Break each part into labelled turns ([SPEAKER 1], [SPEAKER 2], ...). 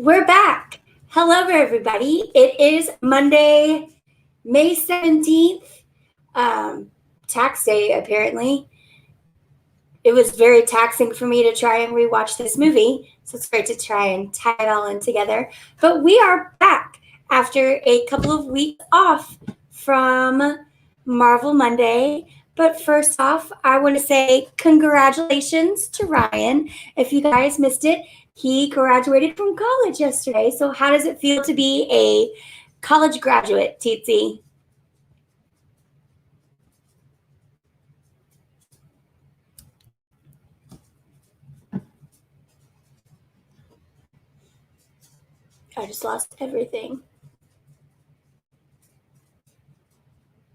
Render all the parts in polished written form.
[SPEAKER 1] We're back. Hello, everybody. It is Monday, May 17th, tax day, apparently. It was very taxing for me to try and rewatch this movie, so it's great to try and tie it all in together. But we are back after a couple of weeks off from Marvel Monday. But first off, I want to say congratulations to Ryan. If you guys missed it, he graduated from college yesterday. So how does it feel to be a college graduate, Teetzy? I just lost everything.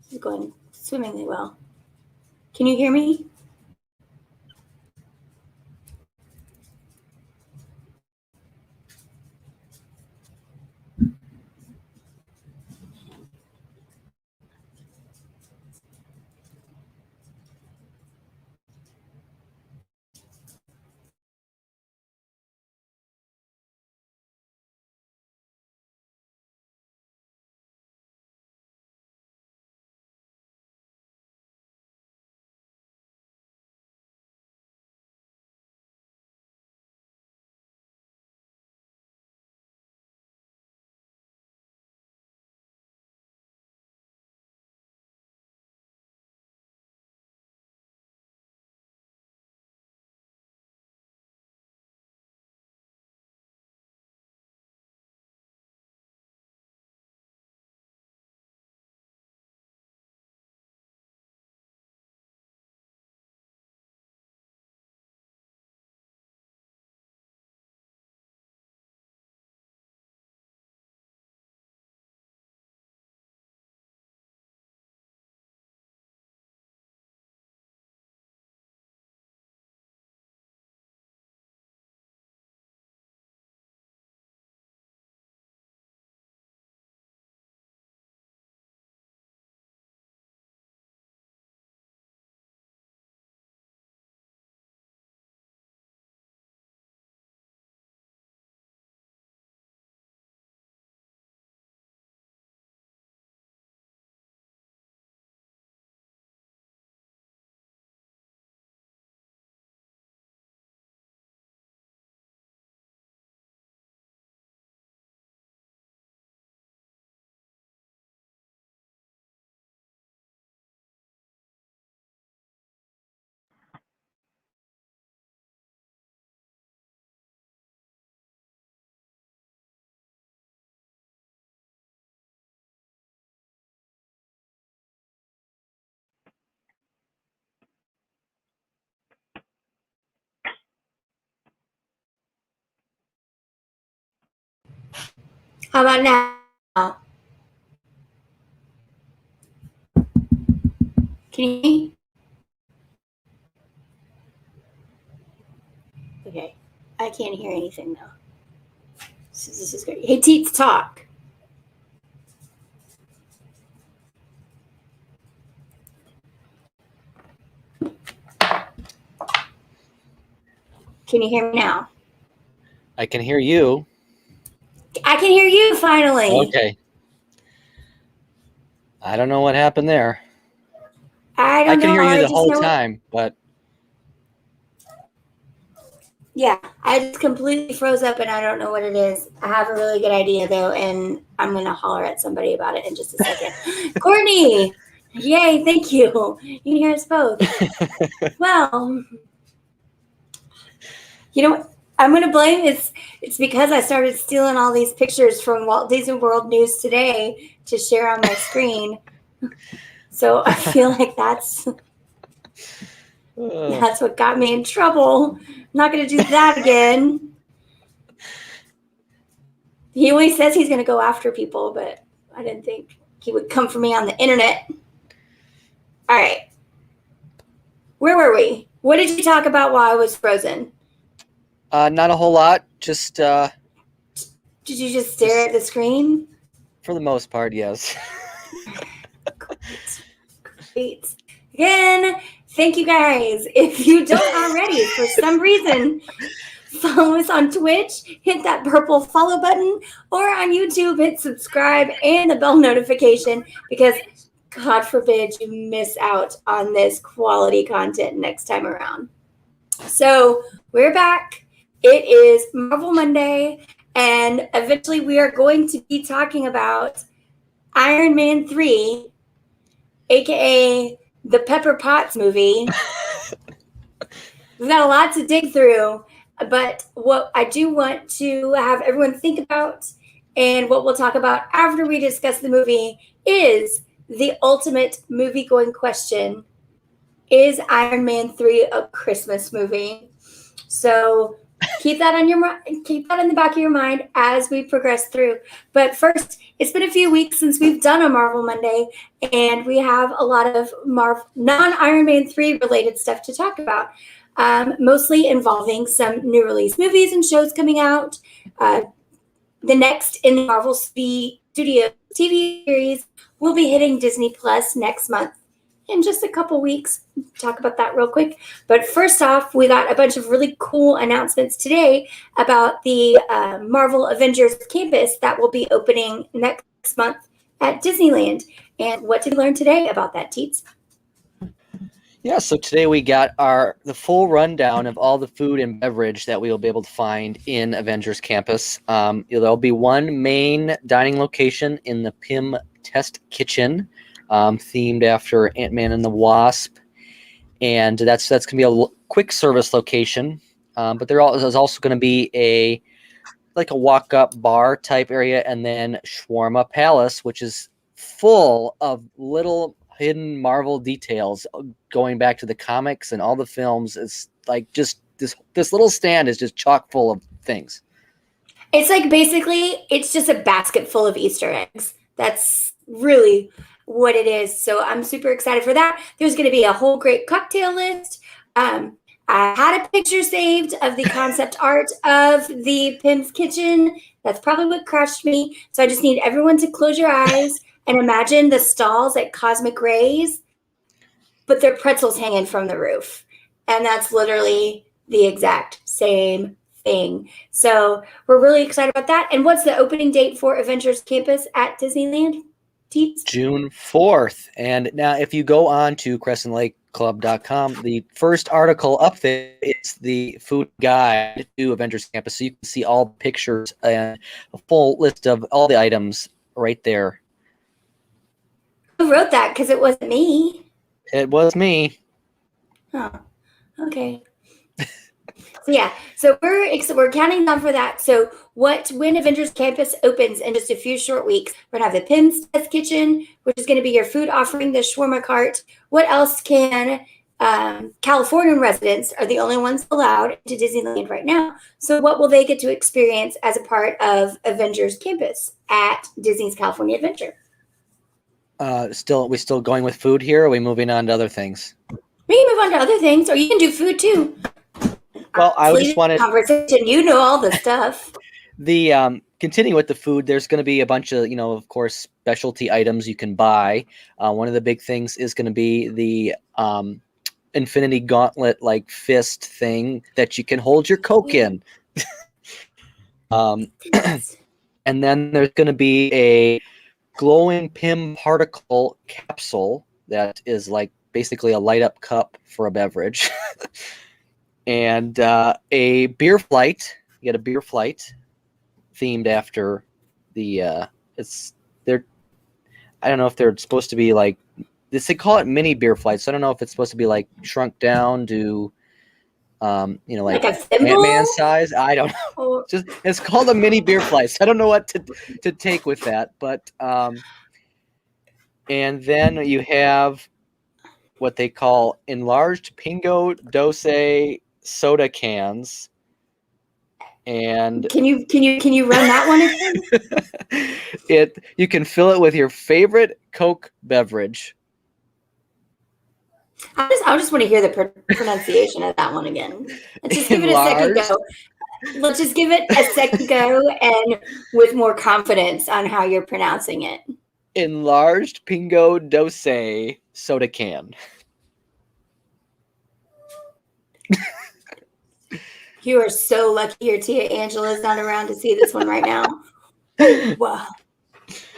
[SPEAKER 1] This is going swimmingly well. Can you hear me? How about now? Can you hear me? Okay. I can't hear anything now. This is great. Hey, Teetz, talk. Can you hear me now?
[SPEAKER 2] I can hear you.
[SPEAKER 1] I can hear you finally.
[SPEAKER 2] Okay. I don't know what happened there.
[SPEAKER 1] I
[SPEAKER 2] can hear you the whole time, but
[SPEAKER 1] yeah, I just completely froze up and I don't know what it is. I have a really good idea though, and I'm gonna holler at somebody about it in just a second. Courtney, yay, thank you. You can hear us both. Well, you know what? I'm gonna blame it's because I started stealing all these pictures from Walt Disney World News Today to share on my screen. So I feel like that's what got me in trouble. I'm not gonna do that again. He always says he's gonna go after people, but I didn't think he would come for me on the internet. All right. Where were we? What did you talk about while I was frozen?
[SPEAKER 2] Not a whole lot. Just
[SPEAKER 1] did you just stare at the screen?
[SPEAKER 2] For the most part, yes.
[SPEAKER 1] Great. Again, thank you guys. If you don't already, for some reason, follow us on Twitch, hit that purple follow button, or on YouTube, hit subscribe and the bell notification, because God forbid you miss out on this quality content next time around. So we're back. It is Marvel Monday, and eventually we are going to be talking about Iron Man 3, aka the Pepper Potts movie. We've got a lot to dig through, but what I do want to have everyone think about, and what we'll talk about after we discuss the movie, is the ultimate movie-going question: is Iron Man 3 a Christmas movie? So keep that in the back of your mind as we progress through. But first, it's been a few weeks since we've done a Marvel Monday, and we have a lot of non-Iron Man 3 related stuff to talk about, mostly involving some new release movies and shows coming out. The next in the Marvel Studios TV series will be hitting Disney Plus next month in just a couple weeks. Talk about that real quick. But first off, we got a bunch of really cool announcements today about the Marvel Avengers campus that will be opening next month at Disneyland. And what did we learn today about that, Teetz?
[SPEAKER 2] Yeah, so today we got the full rundown of all the food and beverage that we will be able to find in Avengers Campus. There'll be one main dining location in the Pym Test Kitchen, themed after Ant-Man and the Wasp, and that's going to be a quick service location. But there's also going to be a walk-up bar type area, and then Shawarma Palace, which is full of little hidden Marvel details going back to the comics and all the films. It's like just this little stand is just chock full of things.
[SPEAKER 1] It's like basically it's just a basket full of Easter eggs. That's really what it is. So I'm super excited for that. There's going to be a whole great cocktail list. I had a picture saved of the concept art of the Pym's Kitchen. That's probably what crushed me. So I just need everyone to close your eyes and imagine the stalls at Cosmic Rays, but they're pretzels hanging from the roof. And that's literally the exact same thing. So we're really excited about that. And what's the opening date for Avengers Campus at Disneyland, Teetz?
[SPEAKER 2] June 4th. And now if you go on to crescentlakeclub.com, the first article up there is the food guide to Avengers Campus. So you can see all the pictures and a full list of all the items right there.
[SPEAKER 1] Who wrote that? Because it wasn't me.
[SPEAKER 2] It was me.
[SPEAKER 1] Oh, okay. So we're counting down for that. So when Avengers Campus opens in just a few short weeks, we're gonna have the Pym's Test Kitchen, which is gonna be your food offering, the shawarma cart. What else can Californian residents are the only ones allowed to Disneyland right now? So what will they get to experience as a part of Avengers Campus at Disney's California Adventure?
[SPEAKER 2] We still going with food here, or are we moving on to other things?
[SPEAKER 1] We can move on to other things, or you can do food too.
[SPEAKER 2] Well, I just wanted
[SPEAKER 1] conversation. You know all the stuff.
[SPEAKER 2] The continuing with the food, there's going to be a bunch of, of course, specialty items you can buy. One of the big things is going to be the Infinity Gauntlet like fist thing that you can hold your Coke in. And then there's going to be a glowing Pym particle capsule that is like basically a light up cup for a beverage. And a beer flight. You get a beer flight themed after the I don't know if they're supposed to be like this. They call it mini beer flights. So I don't know if it's supposed to be like shrunk down to like Ant-Man size. I don't know. Just it's called a mini beer flight. So I don't know what to take with that. But and then you have what they call enlarged Pingo Doce soda cans. And
[SPEAKER 1] can you run that one again?
[SPEAKER 2] You can fill it with your favorite Coke beverage.
[SPEAKER 1] I just want to hear the pronunciation of that one again. Let's just give it a second go. Let's just give it a second go, and with more confidence on how you're pronouncing it.
[SPEAKER 2] Enlarged Pingo Doce soda can.
[SPEAKER 1] You are so lucky your Tia Angela is not around to see this one right now. Oh, wow.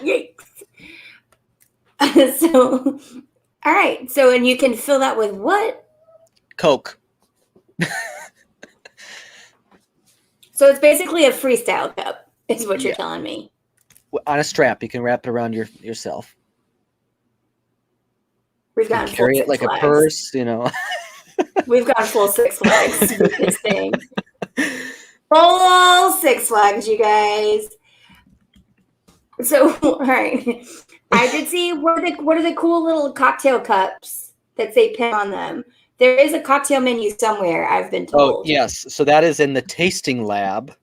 [SPEAKER 1] Yikes. So, all right. So, and you can fill that with what?
[SPEAKER 2] Coke.
[SPEAKER 1] So it's basically a freestyle cup, is what you're
[SPEAKER 2] Yeah.
[SPEAKER 1] telling me.
[SPEAKER 2] On a strap, you can wrap it around yourself.
[SPEAKER 1] We've
[SPEAKER 2] You
[SPEAKER 1] gotten
[SPEAKER 2] can carry
[SPEAKER 1] full
[SPEAKER 2] it like
[SPEAKER 1] Six
[SPEAKER 2] a
[SPEAKER 1] Flags.
[SPEAKER 2] purse, you know.
[SPEAKER 1] We've gone full Six Flags with this thing. Full Six Flags, you guys. So, all right. I did see what are the cool little cocktail cups that say pin on them. There is a cocktail menu somewhere, I've been told.
[SPEAKER 2] Oh, yes. So that is in the tasting lab.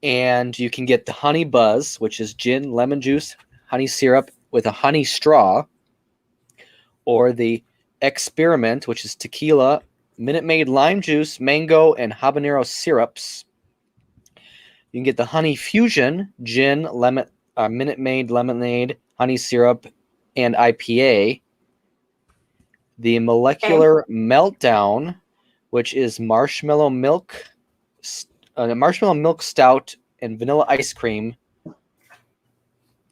[SPEAKER 2] And you can get the honey buzz, which is gin, lemon juice, honey syrup with a honey straw, or the experiment, which is tequila, Minute Maid lime juice, mango, and habanero syrups. You can get the honey fusion, gin, lemon, Minute Maid lemonade, honey syrup, and IPA. The molecular meltdown, which is marshmallow milk stout and vanilla ice cream.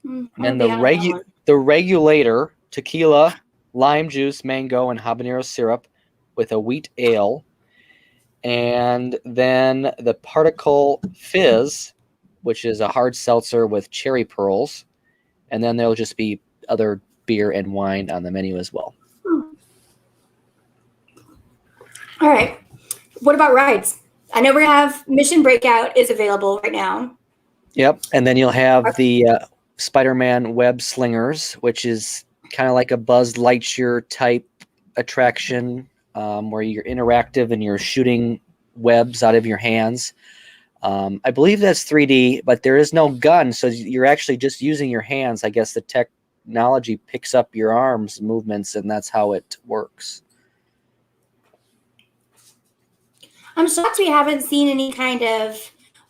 [SPEAKER 2] And then the regulator, tequila, lime juice, mango, and habanero syrup with a wheat ale. And then the particle fizz, which is a hard seltzer with cherry pearls. And then there'll just be other beer and wine on the menu as well.
[SPEAKER 1] All right. What about rides? I know we have Mission Breakout is available right now.
[SPEAKER 2] Yep. And then you'll have the Spider-Man Web Slingers, which is kind of like a Buzz Lightyear type attraction where you're interactive and you're shooting webs out of your hands. I believe that's 3D, but there is no gun, so you're actually just using your hands. I guess the technology picks up your arms movements, and that's how it works.
[SPEAKER 1] I'm shocked we haven't seen any kind of,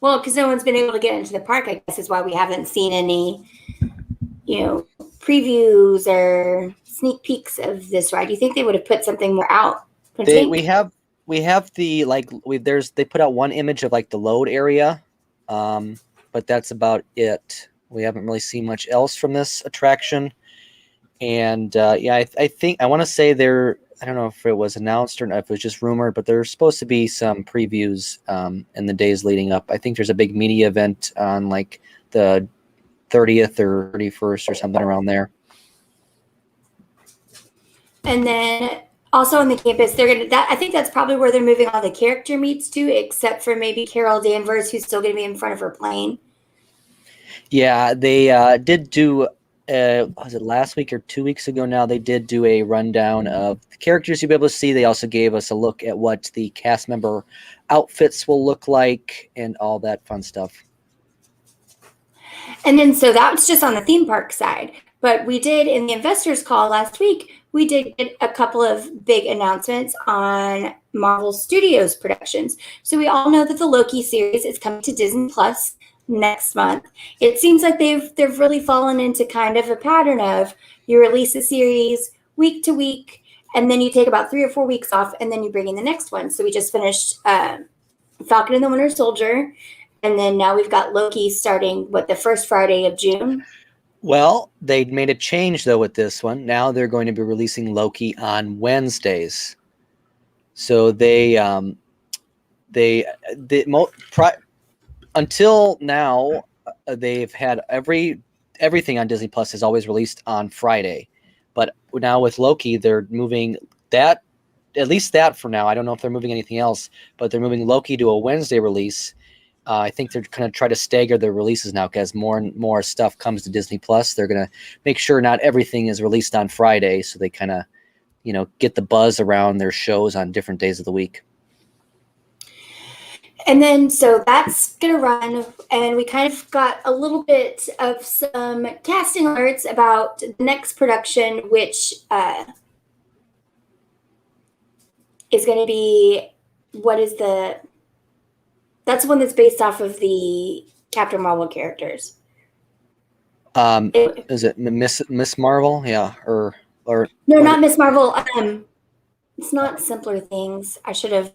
[SPEAKER 1] well, because no one's been able to get into the park, I guess is why we haven't seen any, previews or sneak peeks of this ride. Do you think they would have put something more out?
[SPEAKER 2] We have the they put out one image of like the load area, but that's about it. We haven't really seen much else from this attraction, and I think I want to say I don't know if it was announced or not, if it was just rumored, but there's supposed to be some previews in the days leading up. I think there's a big media event on like the 30th or 31st or something around there.
[SPEAKER 1] And then also on the campus, I think that's probably where they're moving all the character meets to, except for maybe Carol Danvers, who's still going to be in front of her plane.
[SPEAKER 2] Yeah, they did do, was it last week or 2 weeks ago now? They did do a rundown of the characters you'll be able to see. They also gave us a look at what the cast member outfits will look like and all that fun stuff.
[SPEAKER 1] And then, so that was just on the theme park side. But we did, in the investors call last week, we did get a couple of big announcements on Marvel Studios productions. So we all know that the Loki series is coming to Disney Plus next month. It seems like they've really fallen into kind of a pattern of you release a series week to week, and then you take about 3 or 4 weeks off, and then you bring in the next one. So we just finished Falcon and the Winter Soldier, and then now we've got Loki starting, the first Friday of June?
[SPEAKER 2] Well, they made a change, though, with this one. Now they're going to be releasing Loki on Wednesdays. So until now, they've had everything on Disney Plus is always released on Friday. But now with Loki, they're moving that, at least that for now. I don't know if they're moving anything else, but they're moving Loki to a Wednesday release. I think they're going to try to stagger their releases now because more and more stuff comes to Disney Plus. They're going to make sure not everything is released on Friday, so they kind of, get the buzz around their shows on different days of the week.
[SPEAKER 1] And then, so that's going to run, and we kind of got a little bit of some casting alerts about the next production, which is going to be, that's the one that's based off of the Captain Marvel characters.
[SPEAKER 2] Is it Miss Marvel? Yeah, or
[SPEAKER 1] no, not Miss Marvel. It's not Simpler Things. I should have.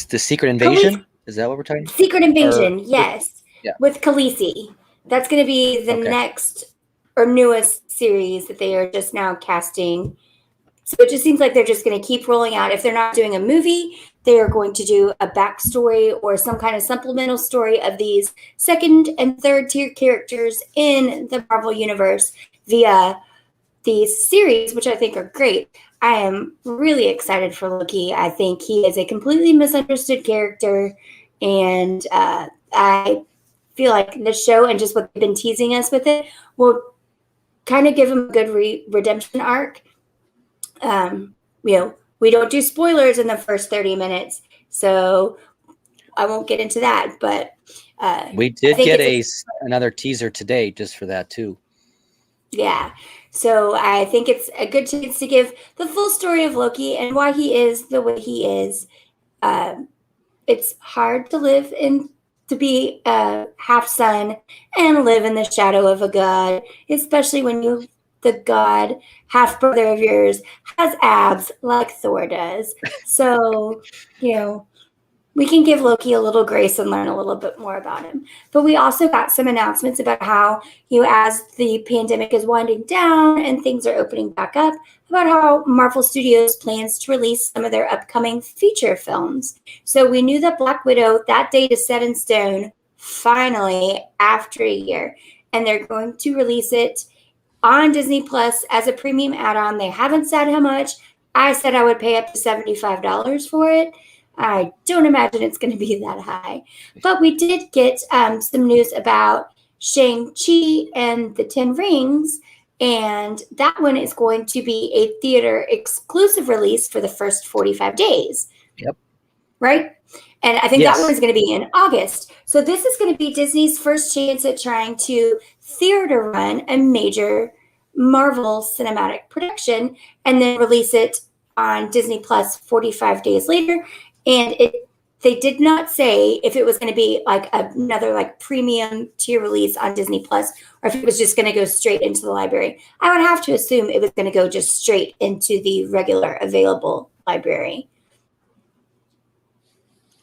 [SPEAKER 2] The Secret Invasion? Is that what we're talking?
[SPEAKER 1] Secret Invasion,
[SPEAKER 2] Or,
[SPEAKER 1] yes.
[SPEAKER 2] yeah.
[SPEAKER 1] With Khaleesi. That's going to be the
[SPEAKER 2] Okay.
[SPEAKER 1] next or newest series that they are just now casting. So it just seems like they're just going to keep rolling out. If they're not doing a movie, they are going to do a backstory or some kind of supplemental story of these second and third tier characters in the Marvel Universe via these series, which I think are great. I am really excited for Loki. I think he is a completely misunderstood character, and I feel like the show and just what they've been teasing us with it will kind of give him a good redemption arc. We don't do spoilers in the first 30 minutes, so I won't get into that. But
[SPEAKER 2] we did get another teaser today just for that too.
[SPEAKER 1] Yeah. So I think it's a good chance to give the full story of Loki and why he is the way he is. It's hard to live to be a half son and live in the shadow of a god, especially when the god half brother of yours has abs like Thor does. So, we can give Loki a little grace and learn a little bit more about him. But we also got some announcements about how, as the pandemic is winding down and things are opening back up, about how Marvel Studios plans to release some of their upcoming feature films. So we knew that Black Widow, that date is set in stone, finally, after a year. And they're going to release it on Disney Plus as a premium add-on. They haven't said how much. I said I would pay up to $75 for it. I don't imagine it's going to be that high. But we did get some news about Shang-Chi and the 10 Rings, and that one is going to be a theater exclusive release for the first 45 days.
[SPEAKER 2] Yep.
[SPEAKER 1] Right? And I think that one is going to be in August. So this is going to be Disney's first chance at trying to theater run a major Marvel cinematic production and then release it on Disney Plus 45 days later. And they did not say if it was going to be like another premium tier release on Disney Plus or if it was just going to go straight into the library. I would have to assume it was going to go just straight into the regular available library.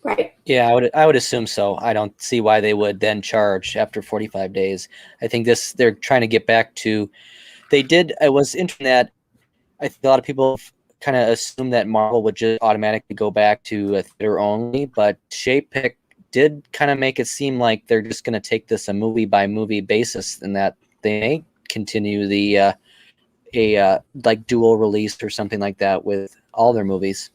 [SPEAKER 1] Right.
[SPEAKER 2] Yeah, I would assume so. I don't see why they would then charge after 45 days. I think they're trying to get back to. It was interesting that I think a lot of people kind of assume that Marvel would just automatically go back to a theater only, but Shapepick did kind of make it seem like they're just going to take this a movie by movie basis, and that they may continue the dual release or something like that with all their movies.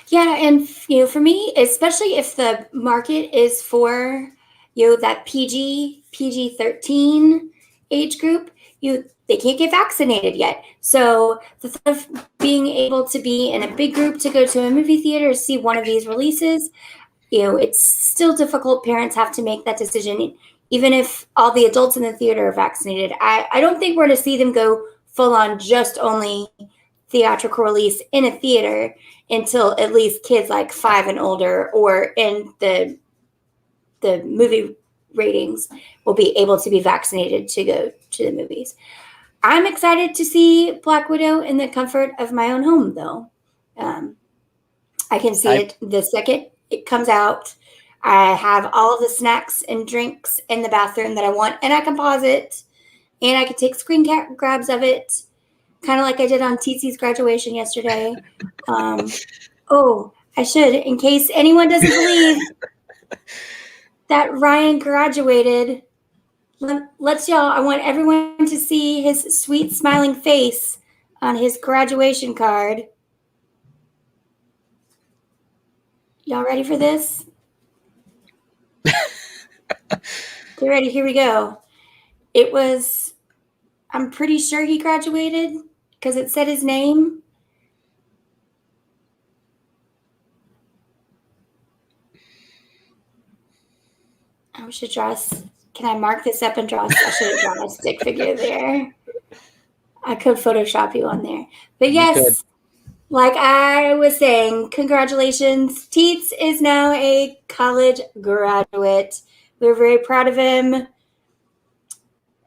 [SPEAKER 1] Yeah, and for me, especially if the market is for that PG-13 age group, they can't get vaccinated yet. So the thought of being able to be in a big group to go to a movie theater, see one of these releases, it's still difficult. Parents have to make that decision, even if all the adults in the theater are vaccinated. I don't think we're going to see them go full on just only theatrical release in a theater until at least kids like 5 and older or in the movie ratings will be able to be vaccinated to go to the movies. I'm excited to see Black Widow in the comfort of my own home, though. I can see it the second it comes out. I have all of the snacks and drinks in the bathroom that I want, and I can pause it, and I can take screen grabs of it, kind of like I did on Teetz' graduation yesterday. I should, in case anyone doesn't believe that Ryan graduated. Let's y'all. I want everyone to see his sweet smiling face on his graduation card. Y'all ready for this? Get ready. Here we go. I'm pretty sure he graduated because it said his name. I should draw. Can I mark this up and draw? I should have drawn a stick figure there. I could Photoshop you on there. But yes, like I was saying, congratulations. Teetz is now a college graduate. We're very proud of him.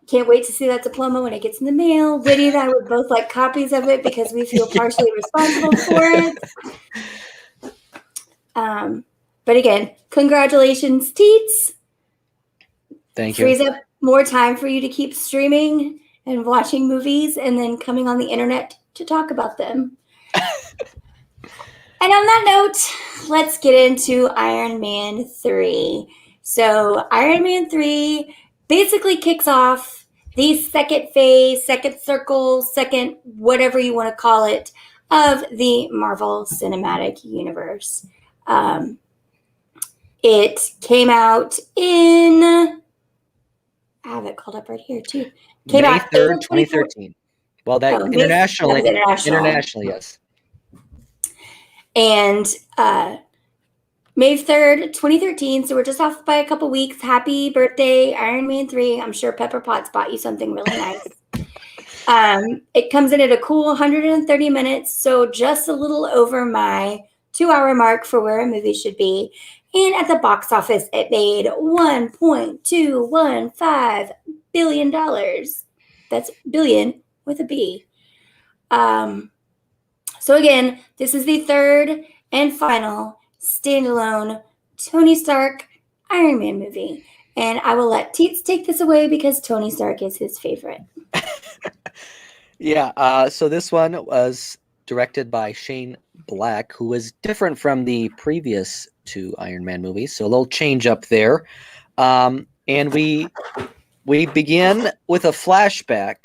[SPEAKER 1] Can't wait to see that diploma when it gets in the mail. Whitney and I would both like copies of it because we feel partially responsible for it. But again, congratulations, Teetz.
[SPEAKER 2] Thank you.
[SPEAKER 1] Frees up more time for you to keep streaming and watching movies and then coming on the internet to talk about them. And on that note, let's get into Iron Man 3. So Iron Man 3 basically kicks off the second phase, second circle, second whatever you want to call it, of the Marvel Cinematic Universe. It came out in, I have it called up right here too. Came
[SPEAKER 2] May
[SPEAKER 1] out
[SPEAKER 2] 3rd, 2013. Well, that internationally, yes.
[SPEAKER 1] And May 3rd, 2013. So we're just off by a couple weeks. Happy birthday, Iron Man 3. I'm sure Pepper Potts bought you something really nice. It comes in at a cool 130 minutes. So just a little over my 2-hour mark for where a movie should be. And at the box office, it made $1.215 billion. That's billion with a B. So again, this is the third and final standalone Tony Stark Iron Man movie. And I will let Teetz take this away because Tony Stark is his favorite.
[SPEAKER 2] Yeah, so this one was directed by Shane Black, who was different from the previous 2 Iron Man movies. So a little change up there. And we begin with a flashback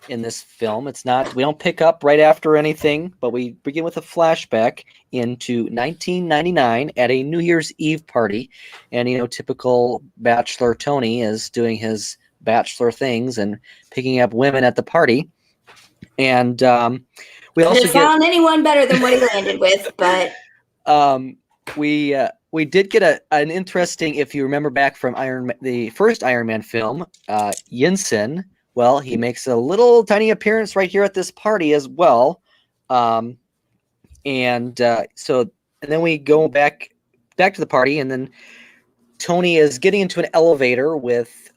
[SPEAKER 2] in this film. It's not, we don't pick up right after anything, but we begin with a flashback into 1999 at a New Year's Eve party. And, typical bachelor Tony is doing his bachelor things and picking up women at the party. And we also
[SPEAKER 1] found anyone better than what he landed with, but
[SPEAKER 2] we did get an interesting, if you remember back from the first Iron Man film, Yinsen. Well, he makes a little tiny appearance right here at this party as well. So then we go back to the party, and then Tony is getting into an elevator with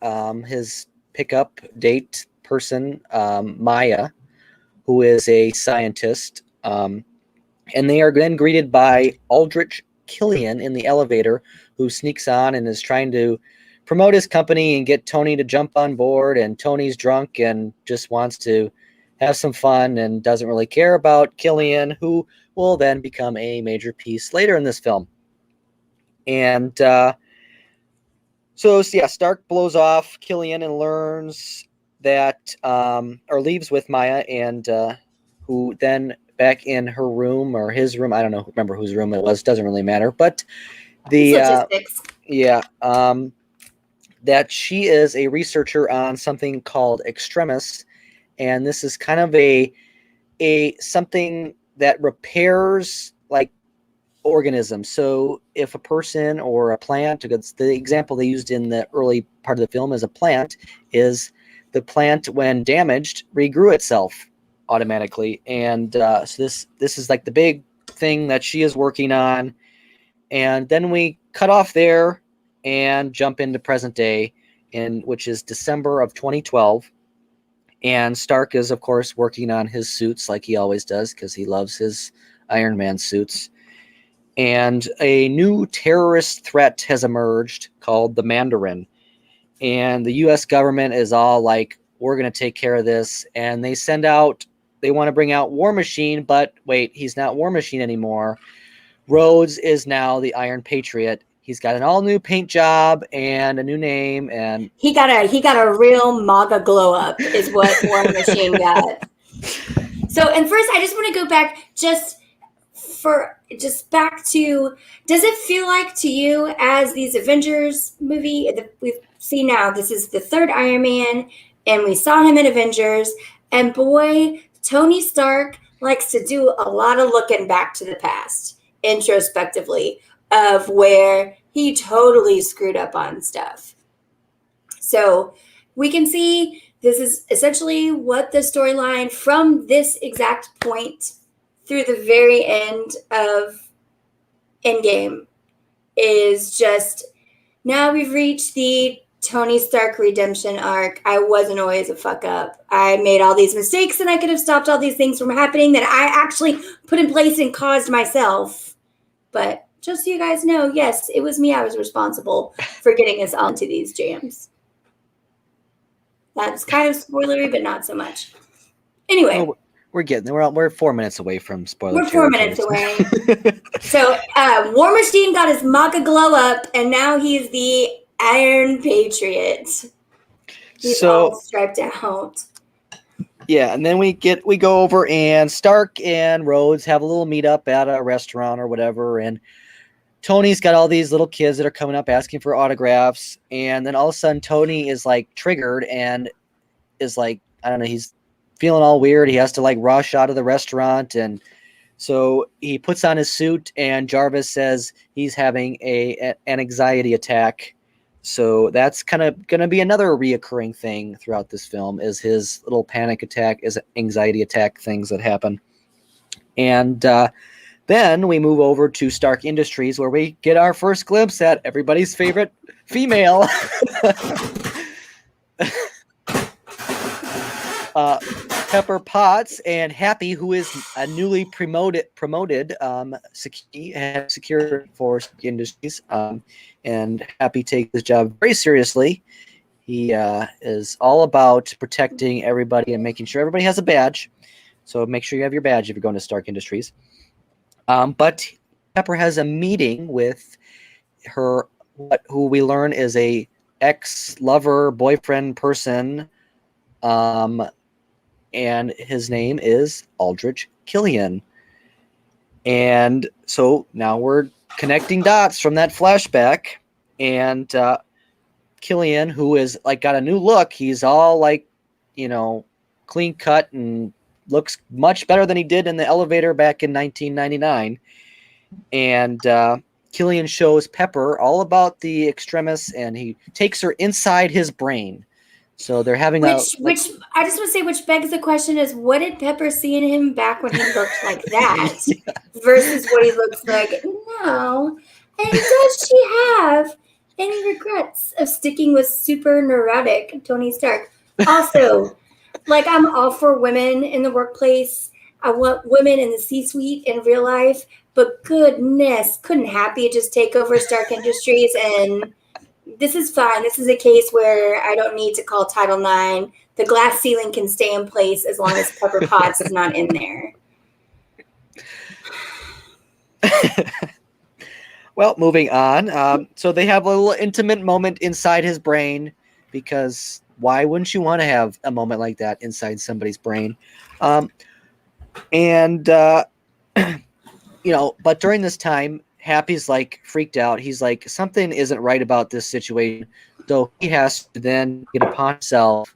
[SPEAKER 2] his pickup date person, Maya, who is a scientist. And they are then greeted by Aldrich Killian in the elevator, who sneaks on and is trying to promote his company and get Tony to jump on board. And Tony's drunk and just wants to have some fun and doesn't really care about Killian, who will then become a major piece later in this film. And Stark blows off Killian and learns that, or leaves with Maya, and who then back in her room or his room, I don't know, remember whose room it was, doesn't really matter, but
[SPEAKER 1] logistics.
[SPEAKER 2] That she is a researcher on something called Extremis, and this is kind of a something that repairs like organisms. So if a person or a plant, because the example they used in the early part of the film is a plant, is the plant when damaged regrew itself automatically. And so this is like the big thing that she is working on. And then we cut off there and jump into present day, which is December of 2012. And Stark is, of course, working on his suits like he always does because he loves his Iron Man suits. And a new terrorist threat has emerged called the Mandarin. And the U.S. government is all like, we're going to take care of this. And they want to bring out War Machine, but wait, he's not War Machine anymore. Rhodes is now the Iron Patriot. He's got an all-new paint job and a new name, and
[SPEAKER 1] he got a real MAGA glow up, is what War Machine got. So, and first, I just want to go back back to, does it feel like to you as these Avengers movie we've seen now? This is the third Iron Man, and we saw him in Avengers, and boy, Tony Stark likes to do a lot of looking back to the past, introspectively, of where he totally screwed up on stuff. So we can see this is essentially what the storyline from this exact point through the very end of Endgame is just, now we've reached the Tony Stark redemption arc. I wasn't always a fuck up. I made all these mistakes and I could have stopped all these things from happening that I actually put in place and caused myself. But just so you guys know, yes, it was me. I was responsible for getting us onto these jams. That's kind of spoilery, but not so much. Anyway.
[SPEAKER 2] Well, we're getting there. We're 4 minutes away from spoiler.
[SPEAKER 1] We're 4 minutes away. So War Machine got his Maka glow up, and now he's the Iron Patriot. He's all striped out.
[SPEAKER 2] Yeah, and then we go over, and Stark and Rhodes have a little meetup at a restaurant or whatever, and Tony's got all these little kids that are coming up asking for autographs, and then all of a sudden Tony is like triggered and is like, I don't know, he's feeling all weird. He has to like rush out of the restaurant, and so he puts on his suit, and Jarvis says he's having an anxiety attack. So that's kind of going to be another reoccurring thing throughout this film, is his little panic attack, is anxiety attack things that happen. And then we move over to Stark Industries, where we get our first glimpse at everybody's favorite female. Pepper Potts and Happy, who is a newly promoted security for Industries, and Happy takes his job very seriously. He is all about protecting everybody and making sure everybody has a badge. So make sure you have your badge if you're going to Stark Industries. But Pepper has a meeting with her, who we learn is a ex-lover, boyfriend person, and his name is Aldrich Killian. And so now we're connecting dots from that flashback, and Killian, who is like got a new look, he's all like, clean cut and looks much better than he did in the elevator back in 1999. And Killian shows Pepper all about the extremis, and he takes her inside his brain. So they're having
[SPEAKER 1] which I just want to say, which begs the question is, what did Pepper see in him back when he looked like that versus what he looks like now? And does she have any regrets of sticking with super neurotic Tony Stark? Also, like, I'm all for women in the workplace. I want women in the C-suite in real life, but goodness, couldn't Happy just take over Stark Industries? And this is fine. This is a case where I don't need to call Title IX. The glass ceiling can stay in place as long as Pepper Potts is not in there.
[SPEAKER 2] Well, moving on. So they have a little intimate moment inside his brain, because why wouldn't you want to have a moment like that inside somebody's brain? But during this time, Happy's like freaked out. He's like, something isn't right about this situation. So he has to then get upon himself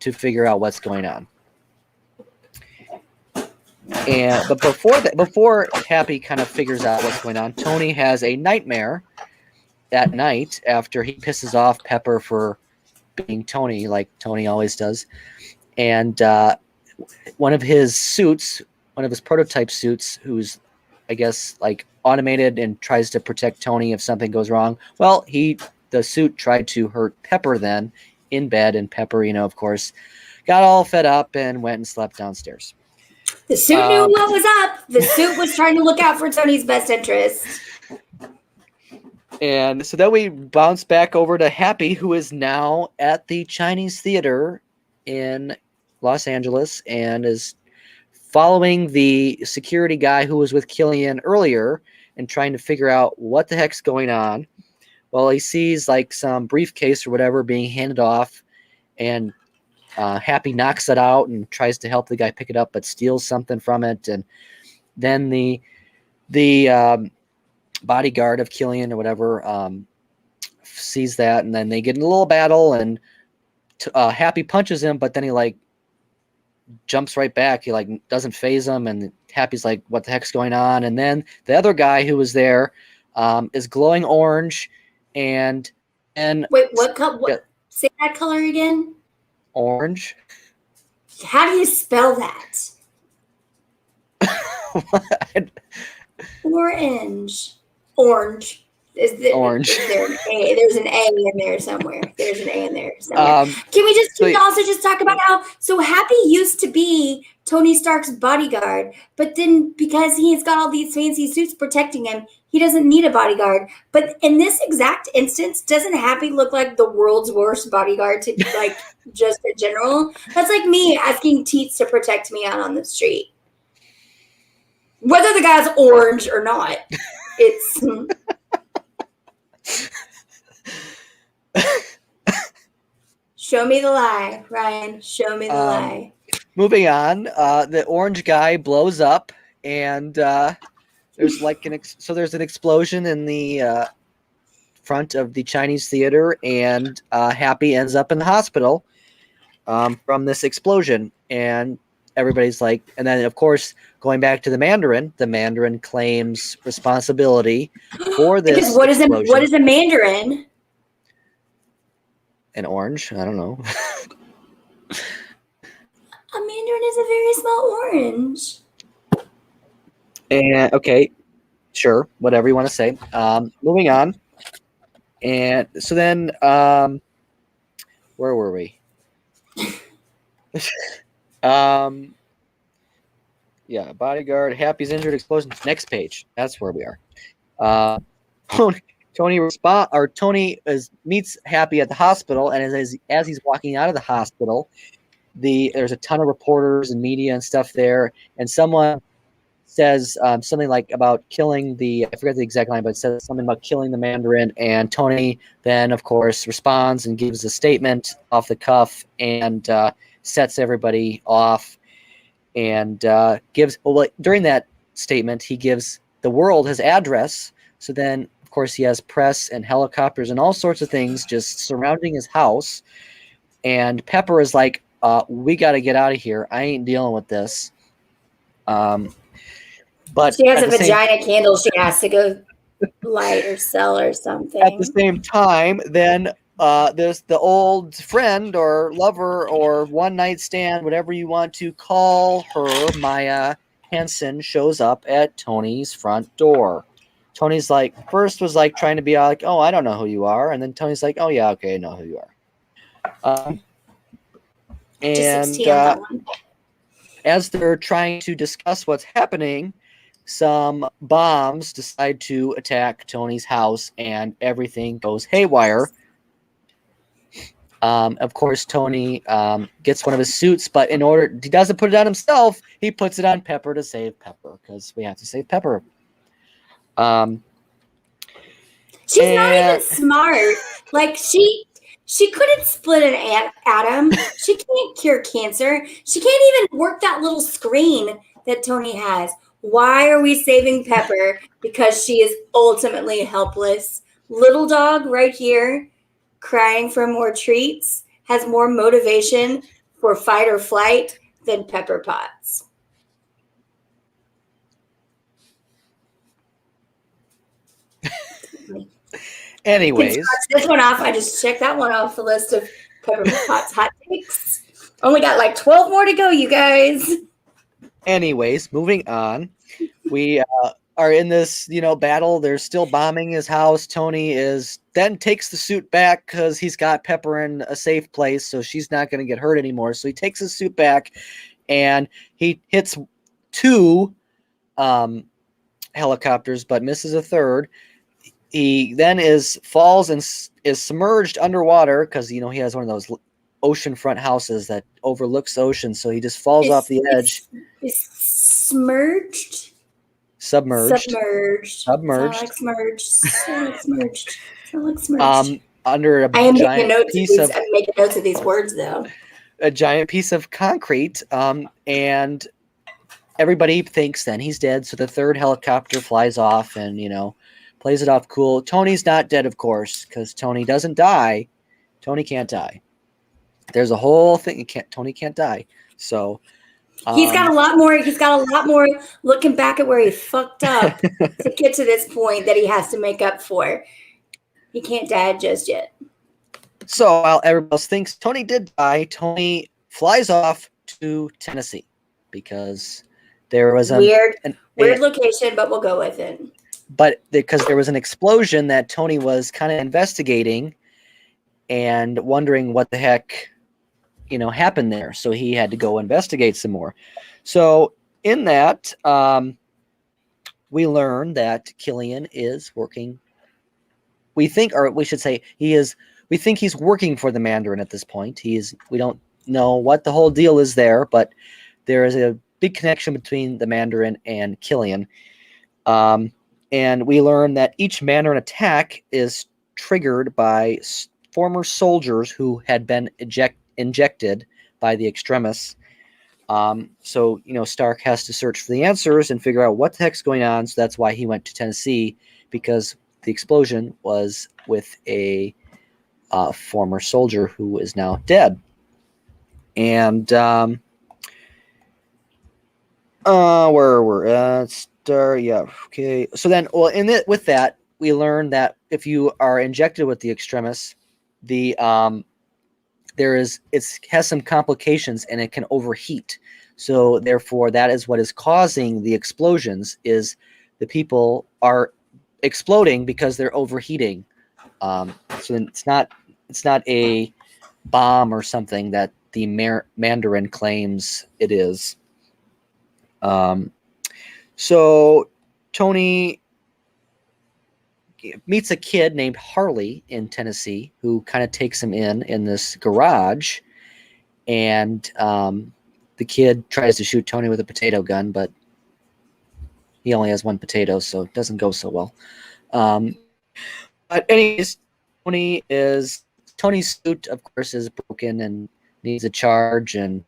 [SPEAKER 2] to figure out what's going on. But before Happy kind of figures out what's going on, Tony has a nightmare that night after he pisses off Pepper for being Tony, like Tony always does. And one of his prototype suits, who's, I guess, like automated and tries to protect Tony if something goes wrong. Well, the suit tried to hurt Pepper then in bed, and Pepper, of course, got all fed up and went and slept downstairs.
[SPEAKER 1] The suit knew what was up. The suit was trying to look out for Tony's best interest.
[SPEAKER 2] And so then we bounce back over to Happy, who is now at the Chinese Theater in Los Angeles and is following the security guy who was with Killian earlier and trying to figure out what the heck's going on. Well, he sees like some briefcase or whatever being handed off, and Happy knocks it out and tries to help the guy pick it up, but steals something from it. And then the bodyguard of Killian or whatever sees that, and then they get in a little battle, and Happy punches him, but then he like jumps right back. He like doesn't phase him, and Happy's like, what the heck's going on? And then the other guy who was there is glowing orange, and
[SPEAKER 1] wait, what color? Yeah. Say that color again.
[SPEAKER 2] Orange.
[SPEAKER 1] How do you spell that? Orange.
[SPEAKER 2] Orange.
[SPEAKER 1] Is there an A? There's an A in there somewhere. Can we just also just talk about how Happy used to be Tony Stark's bodyguard. But then because he's got all these fancy suits protecting him, he doesn't need a bodyguard. But in this exact instance, doesn't Happy look like the world's worst bodyguard to like just in general? That's like me asking Teetz to protect me out on the street. Whether the guy's orange or not. It's show me the lie, Ryan. Show me the lie.
[SPEAKER 2] Moving on, the orange guy blows up, and there's like there's an explosion in the front of the Chinese theater, and Happy ends up in the hospital from this explosion, and everybody's like, and then of course going back to the Mandarin claims responsibility for this.
[SPEAKER 1] Because what is a Mandarin?
[SPEAKER 2] An orange? I don't know.
[SPEAKER 1] A Mandarin is a very small orange.
[SPEAKER 2] And okay, sure, whatever you want to say. Moving on, and so then, where were we? Yeah, bodyguard. Happy's injured. Explosion. Next page. That's where we are. Tony meets Happy at the hospital, and as he's walking out of the hospital, there's a ton of reporters and media and stuff there, and someone says something like about killing I forget the exact line, but it says something about killing the Mandarin, and Tony then, of course, responds and gives a statement off the cuff and sets everybody off, and during that statement, he gives the world his address, so then, of course, he has press and helicopters and all sorts of things just surrounding his house, and Pepper is like, we got to get out of here. I ain't dealing with this. But
[SPEAKER 1] she has a vagina candle she has to go light or sell or something.
[SPEAKER 2] At the same time, then there's the old friend or lover or one night stand, whatever you want to call her, Maya Hansen, shows up at Tony's front door. Tony's like, first was like trying to be like, oh, I don't know who you are. And then Tony's like, oh, yeah, okay, I know who you are. And as they're trying to discuss what's happening, some bombs decide to attack Tony's house, and everything goes haywire. Of course, Tony gets one of his suits, but he doesn't put it on himself. He puts it on Pepper to save Pepper, because we have to save Pepper.
[SPEAKER 1] She's not even smart. Like she couldn't split an atom. She can't cure cancer. She can't even work that little screen that Tony has. Why are we saving Pepper? Because she is ultimately helpless. Little dog right here, crying for more treats, has more motivation for fight or flight than Pepper Potts.
[SPEAKER 2] Anyways,
[SPEAKER 1] this one off. I just checked that one off the list of Pepper Potts hot takes. Only got like 12 more to go, you guys.
[SPEAKER 2] Anyways, moving on. We are in this, battle. They're still bombing his house. Tony then takes the suit back because he's got Pepper in a safe place, so she's not going to get hurt anymore. So he takes his suit back, and he hits 2 helicopters, but misses a third. He then falls and is submerged underwater because he has one of those oceanfront houses that overlooks the ocean. So he just falls off the edge.
[SPEAKER 1] Submerged.
[SPEAKER 2] Sound like
[SPEAKER 1] smerged.
[SPEAKER 2] Under a giant piece of.
[SPEAKER 1] I'm making notes of these words though.
[SPEAKER 2] A giant piece of concrete, and everybody thinks then he's dead. So the third helicopter flies off, and plays it off cool. Tony's not dead, of course, because Tony doesn't die. Tony can't die. There's a whole thing. Tony can't die. So
[SPEAKER 1] he's got a lot more. He's got a lot more looking back at where he fucked up to get to this point that he has to make up for. He can't die just yet.
[SPEAKER 2] So while everybody else thinks Tony did die, Tony flies off to Tennessee because there was a
[SPEAKER 1] weird location, but we'll go with it.
[SPEAKER 2] But because there was an explosion that Tony was kind of investigating and wondering what the heck happened there. So he had to go investigate some more. So in that, we learn that Killian is working. We think, or we should say, we think he's working for the Mandarin at this point. We don't know what the whole deal is there, but there is a big connection between the Mandarin and Killian. And we learn that each Mandarin attack is triggered by former soldiers who had been injected by the extremists. So Stark has to search for the answers and figure out what the heck's going on. So that's why he went to Tennessee, because the explosion was with a former soldier who is now dead. And where we're yeah, okay. So then, well, with that, we learn that if you are injected with the extremis, it has some complications and it can overheat. So therefore, that is what is causing the explosions. Is the people are exploding because they're overheating. So it's not a bomb or something that the Mandarin claims it is. So Tony meets a kid named Harley in Tennessee who kind of takes him in this garage, and the kid tries to shoot Tony with a potato gun, but he only has one potato, so it doesn't go so well. But anyways, Tony's suit, of course, is broken and needs a charge, and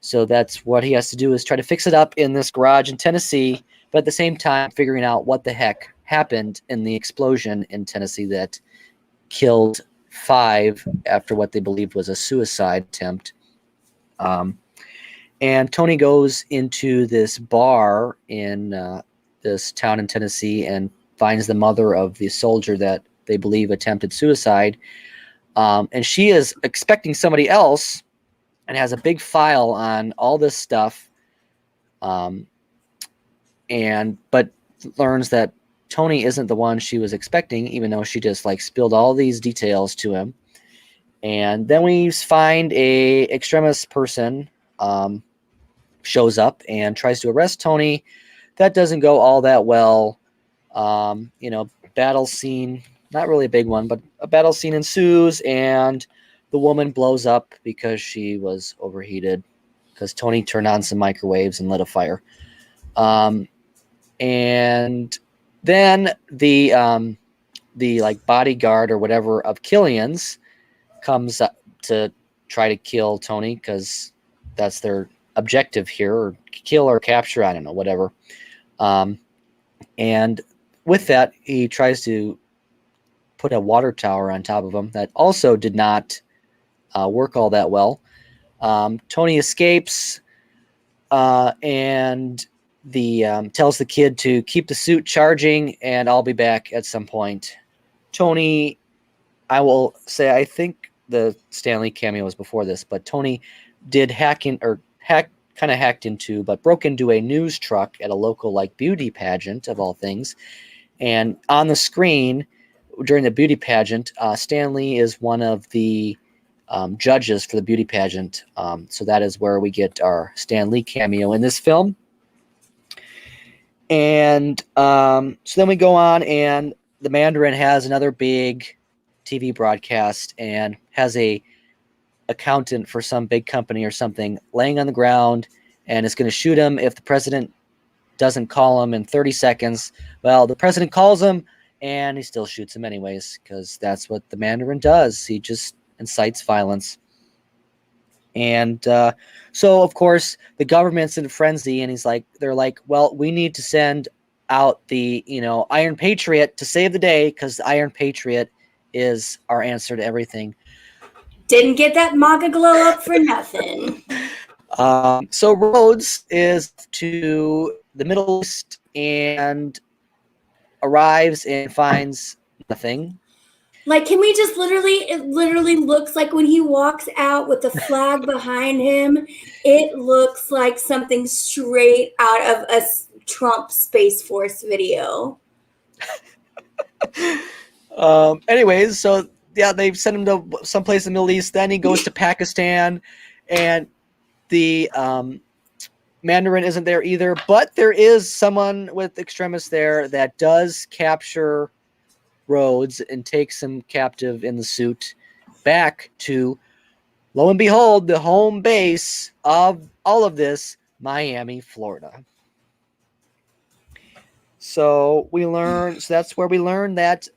[SPEAKER 2] so that's what he has to do, is try to fix it up in this garage in Tennessee, but at the same time figuring out what the heck happened in the explosion in Tennessee that killed 5 after what they believed was a suicide attempt. And Tony goes into this bar in this town in Tennessee and finds the mother of the soldier that they believe attempted suicide. And she is expecting somebody else and has a big file on all this stuff. But learns that Tony isn't the one she was expecting, even though she just spilled all these details to him. And then we find a extremist person shows up and tries to arrest Tony. That doesn't go all that well. Battle scene, not really a big one, but a battle scene ensues, and the woman blows up because she was overheated because Tony turned on some microwaves and lit a fire. And then the bodyguard or whatever of Killian's comes up to try to kill Tony because that's their objective here, or kill or capture, I don't know, whatever. And with that, he tries to put a water tower on top of him. That also did not work all that well. Tony escapes and tells the kid to keep the suit charging, and I'll be back at some point. Tony, I will say, I think the Stan Lee cameo was before this, but Tony did broke into a news truck at a local beauty pageant of all things. And on the screen during the beauty pageant, Stan Lee is one of the judges for the beauty pageant. So that is where we get our Stan Lee cameo in this film. And so then we go on, and the Mandarin has another big TV broadcast and has a accountant for some big company or something laying on the ground and is going to shoot him if the president doesn't call him in 30 seconds. Well, the president calls him, and he still shoots him anyways, because that's what the Mandarin does. He just incites violence. And so, of course, the government's in a frenzy, and they're like, well, we need to send out the, Iron Patriot to save the day, because the Iron Patriot is our answer to everything.
[SPEAKER 1] Didn't get that MAGA glow up for nothing.
[SPEAKER 2] So Rhodes is to the Middle East and arrives and finds nothing.
[SPEAKER 1] Can we just it literally looks like when he walks out with the flag behind him, it looks like something straight out of a Trump Space Force video.
[SPEAKER 2] Anyways, so yeah, they've sent him to someplace in the Middle East. Then he goes to Pakistan, And the Mandarin isn't there either, but there is someone with Extremis there that does capture Rhodes and takes him captive in the suit back to, lo and behold, the home base of all of this, Miami, Florida. So that's where we learn that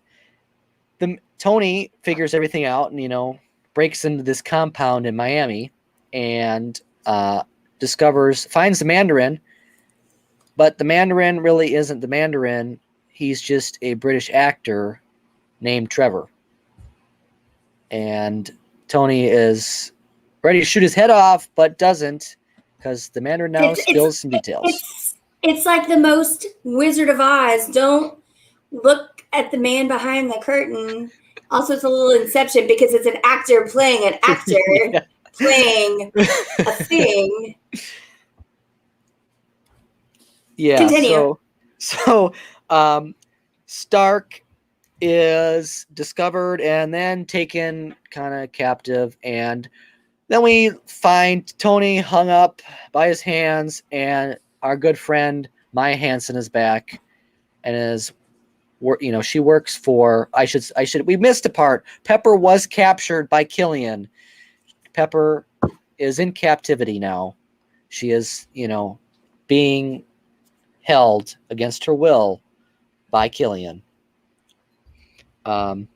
[SPEAKER 2] Tony figures everything out and, breaks into this compound in Miami and finds the Mandarin, but the Mandarin really isn't the Mandarin. He's just a British actor named Trevor. And Tony is ready to shoot his head off, but doesn't, because the Mandarin now spills some details.
[SPEAKER 1] It's like the most Wizard of Oz. Don't look at the man behind the curtain. Also, it's a little Inception because it's an actor playing an actor playing a thing.
[SPEAKER 2] Yeah.
[SPEAKER 1] Continue.
[SPEAKER 2] So Stark is discovered and then taken kind of captive, and then we find Tony hung up by his hands, and our good friend Maya Hansen is back and is, she works for, we missed a part. Pepper was captured by Killian. Pepper is in captivity now. She is, being held against her will by Killian. But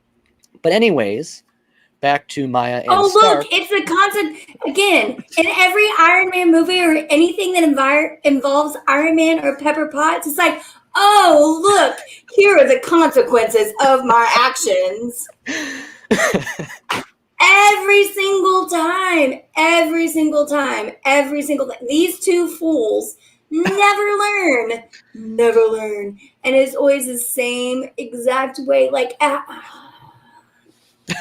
[SPEAKER 2] anyways, back to Maya and Stark.
[SPEAKER 1] Look, it's the concept again in every Iron Man movie or anything that involves Iron Man or Pepper Potts. It's like, oh, look, here are the consequences of my actions. Every single time. These two fools never learn. And it's always the same exact way. Like,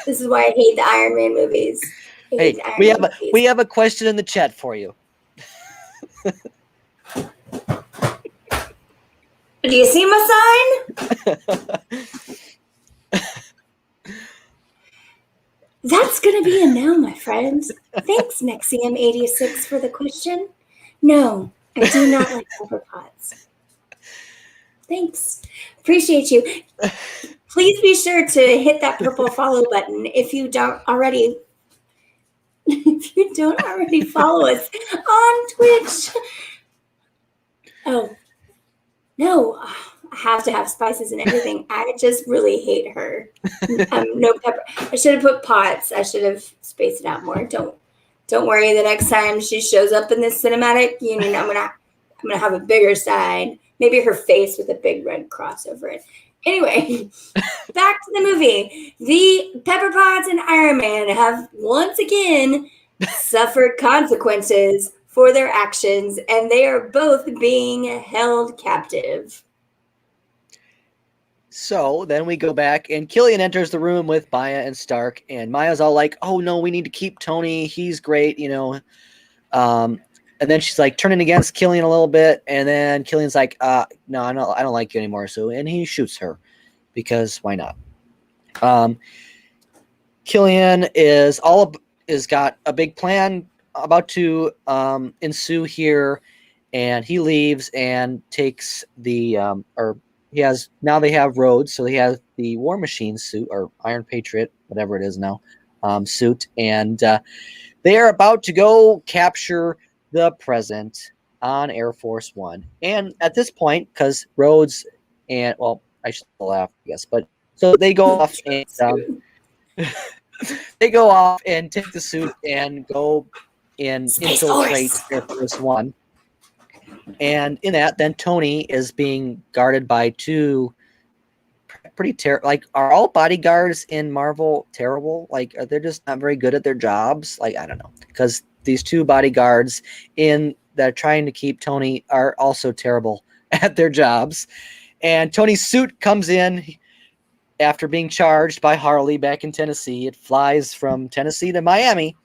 [SPEAKER 1] this is why I hate the Iron Man movies.
[SPEAKER 2] Hey, we have a question in the chat for you.
[SPEAKER 1] Do you see my sign? That's going to be a no, my friends. Thanks, Nexium86, for the question. No, I do not like Pepper Potts. Thanks. Appreciate you. Please be sure to hit that purple follow button if you don't already follow us on Twitch. Oh, no. I have to have spices and everything. I just really hate her. No pepper. I should have put Potts. I should have spaced it out more. Don't worry. The next time she shows up in this cinematic union, I'm gonna have a bigger sign. Maybe her face with a big red cross over it. Anyway, back to the movie. The Pepper Potts and Iron Man have once again suffered consequences for their actions, and they are both being held captive.
[SPEAKER 2] So then we go back, and Killian enters the room with Maya and Stark, and Maya's all like, "Oh no, we need to keep Tony. He's great, And then she's like turning against Killian a little bit, and then Killian's like, "No, I don't like you anymore." So, and he shoots her because why not? Killian is got a big plan about to ensue here, and he leaves and takes the now they have Rhodes, so he has the War Machine suit or Iron Patriot, whatever it is now, suit, and they are about to go capture the Present on Air Force One. And at this point, because Rhodes and I should laugh, I guess, but so they go off and take the suit and go and infiltrate Air Force One. And in that, then Tony is being guarded by two pretty terrible. Like, are all bodyguards in Marvel terrible? Like, are they just not very good at their jobs? Like, I don't know, because these two bodyguards that are trying to keep Tony are also terrible at their jobs. And Tony's suit comes in after being charged by Harley back in Tennessee. It flies from Tennessee to Miami,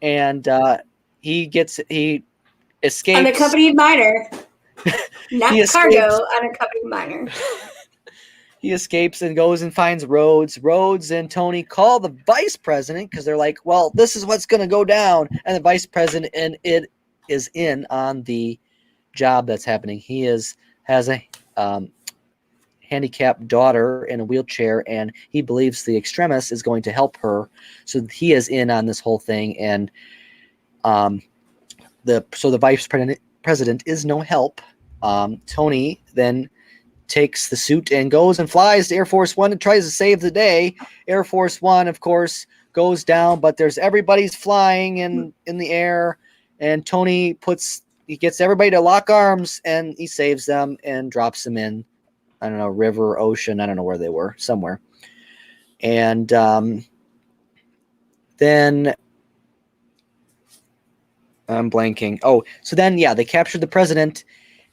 [SPEAKER 2] and he escapes.
[SPEAKER 1] Unaccompanied minor. Not cargo, unaccompanied minor.
[SPEAKER 2] he escapes and goes and finds Rhodes. Rhodes and Tony call the vice president because they're like, well, this is what's going to go down. And the vice president is in on the job that's happening. He has a handicapped daughter in a wheelchair, and he believes the extremist is going to help her. So he is in on this whole thing. And the vice president is no help. Tony then takes the suit and goes and flies to Air Force One and tries to save the day. Air Force One, of course, goes down, but there's everybody's flying in the air, and Tony gets everybody to lock arms, and he saves them and drops them in, I don't know, river, ocean, I don't know where they were, somewhere. And then I'm blanking. Oh, so then, yeah, they captured the president,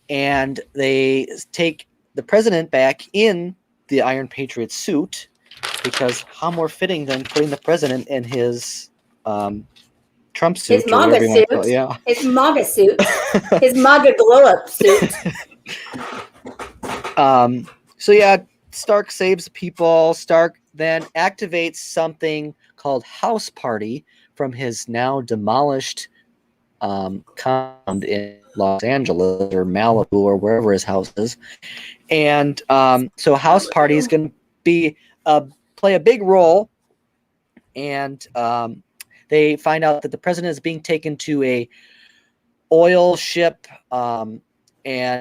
[SPEAKER 2] and they take the president back in the Iron Patriot suit, because how more fitting than putting the president in his Trump suit.
[SPEAKER 1] His MAGA suit. Yeah. His MAGA suit. His MAGA glow-up suit.
[SPEAKER 2] So yeah, Stark saves people. Stark then activates something called House Party from his now demolished compound in Los Angeles or Malibu or wherever his house is. And so House Party is going to be play a big role. And they find out that the president is being taken to a oil ship and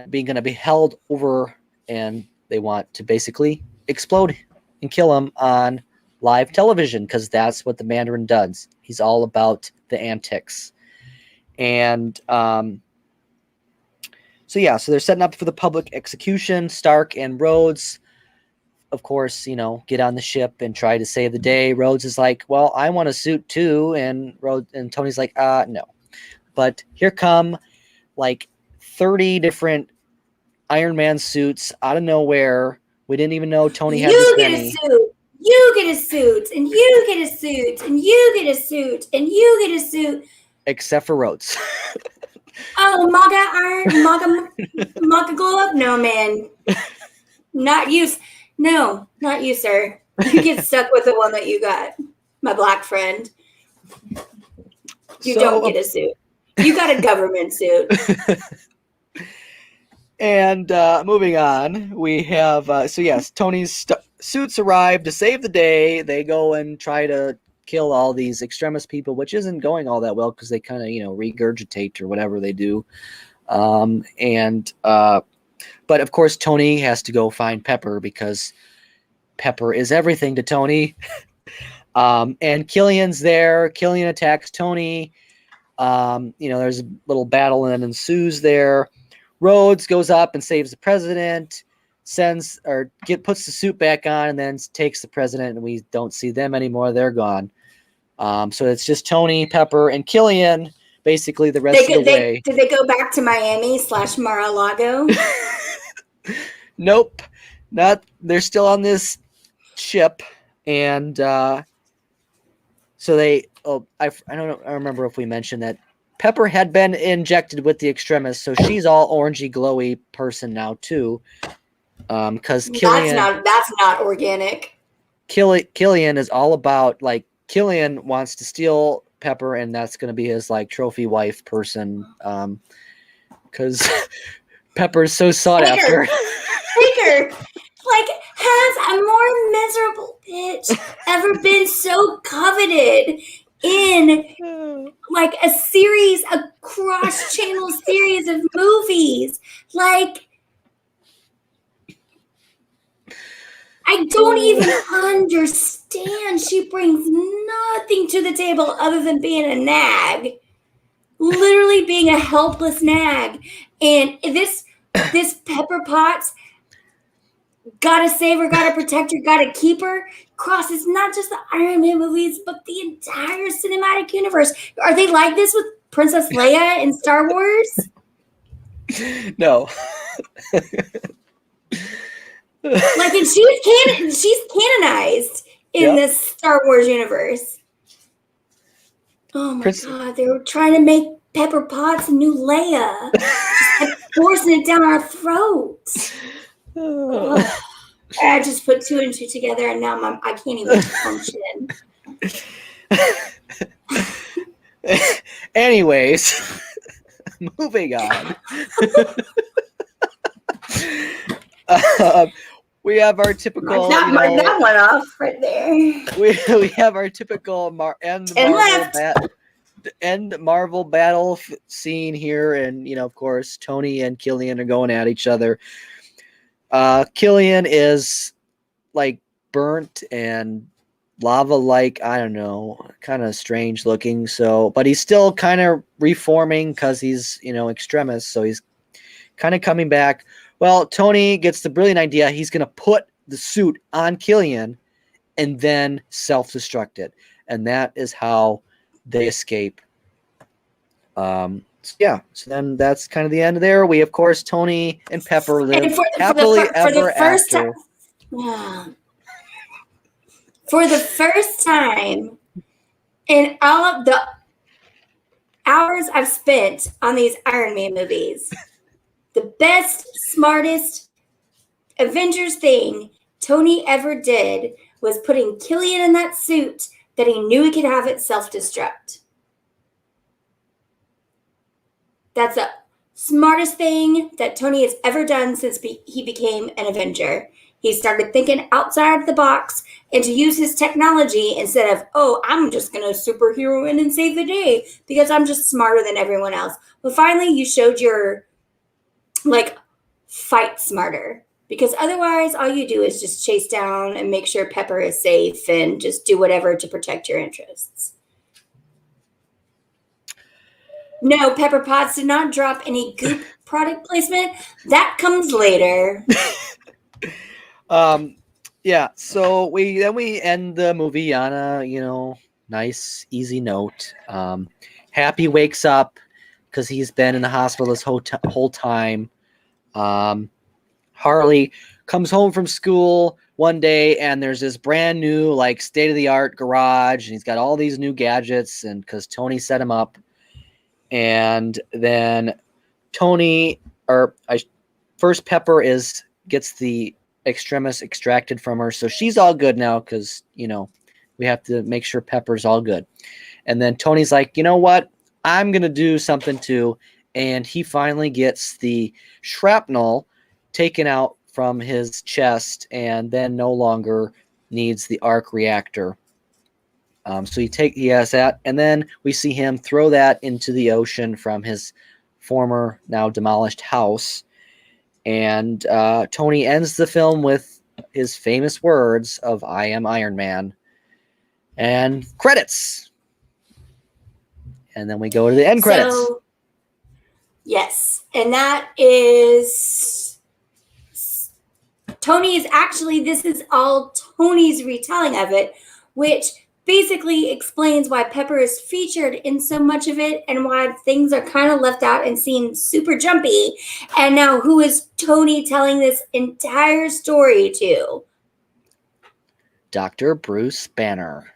[SPEAKER 2] being going to be held over, and they want to basically explode and kill him on live television, because that's what the Mandarin does. He's all about the antics. And so they're setting up for the public execution. Stark and Rhodes, of course, get on the ship and try to save the day. Rhodes is like, well, I want a suit too. And Tony's like, no. But here come like 30 different Iron Man suits out of nowhere. We didn't even know Tony had this many.
[SPEAKER 1] You get a suit, and you get a suit, and you get a suit, and you get a suit.
[SPEAKER 2] Except for Rhodes.
[SPEAKER 1] Oh, MAGA glow up? No, man. Not you. No, not you, sir. You get stuck with the one that you got, my black friend. You don't get a suit. You got a government suit.
[SPEAKER 2] And moving on, we have, Tony's suits arrive to save the day. They go and try to kill all these extremist people, which isn't going all that well because they kind of, regurgitate or whatever they do. But of course, Tony has to go find Pepper because Pepper is everything to Tony. And Killian's there. Killian attacks Tony. There's a little battle that ensues there. Rhodes goes up and saves the president, puts the suit back on, and then takes the president, and we don't see them anymore. They're gone. So it's just Tony, Pepper, and Killian basically the rest of the way.
[SPEAKER 1] Did they go back to Miami / Mar-a-Lago?
[SPEAKER 2] Nope. They're still on this ship. And so I don't remember if we mentioned that Pepper had been injected with the extremists, so she's all orangey, glowy person now too. Because Killian,
[SPEAKER 1] that's not organic.
[SPEAKER 2] Killian is all about Killian wants to steal Pepper, and that's going to be his trophy wife person. Because Pepper's so sought after.
[SPEAKER 1] Baker, has a more miserable bitch ever been so coveted in a cross-channel series of movies? I don't even understand. She brings nothing to the table other than being a nag. Literally being a helpless nag. And this Pepper Potts, gotta save her, gotta protect her, gotta keep her, crosses not just the Iron Man movies, but the entire cinematic universe. Are they like this with Princess Leia in Star Wars?
[SPEAKER 2] No.
[SPEAKER 1] And she's canonized in this Star Wars universe. Oh my God, they were trying to make Pepper Potts a new Leia. Just forcing it down our throats. I just put 2 and 2 together, and now I can't even function.
[SPEAKER 2] Anyways, moving on. We have our typical.
[SPEAKER 1] Mark that one off right there.
[SPEAKER 2] We have our typical Marvel battle scene here, and of course, Tony and Killian are going at each other. Killian is like burnt and lava-like, I don't know, kind of strange looking. But he's still kind of reforming because he's extremist, so he's kind of coming back. Well, Tony gets the brilliant idea. He's going to put the suit on Killian and then self-destruct it. And that is how they escape. So then that's kind of the end there. We, of course, Tony and Pepper live happily ever after.
[SPEAKER 1] For the first time in all of the hours I've spent on these Iron Man movies, the best, smartest Avengers thing Tony ever did was putting Killian in that suit that he knew he could have it self-destruct. That's the smartest thing that Tony has ever done since he became an Avenger. He started thinking outside the box and to use his technology instead of, I'm just going to superhero in and save the day because I'm just smarter than everyone else. But finally, you showed your fight smarter, because otherwise all you do is just chase down and make sure Pepper is safe and just do whatever to protect your interests. No, Pepper Potts did not drop any Goop product placement. That comes later.
[SPEAKER 2] So we end the movie on a nice easy note. Happy wakes up because he's been in the hospital this whole time. Harley comes home from school one day and there's this brand new state-of-the-art garage, and he's got all these new gadgets, and because Tony set him up. And then first Pepper gets the extremis extracted from her, so she's all good now because we have to make sure Pepper's all good. And then Tony's like, you know what, I'm gonna do something too, and he finally gets the shrapnel taken out from his chest, and then no longer needs the arc reactor. So he has that, and then we see him throw that into the ocean from his former, now demolished house. And Tony ends the film with his famous words of "I am Iron Man," and credits. And then we go to the end credits.
[SPEAKER 1] Yes, and that is Tony's. Actually, this is all Tony's retelling of it, which basically explains why Pepper is featured in so much of it and why things are kind of left out and seem super jumpy. And now, who is Tony telling this entire story to?
[SPEAKER 2] Dr. Bruce Banner.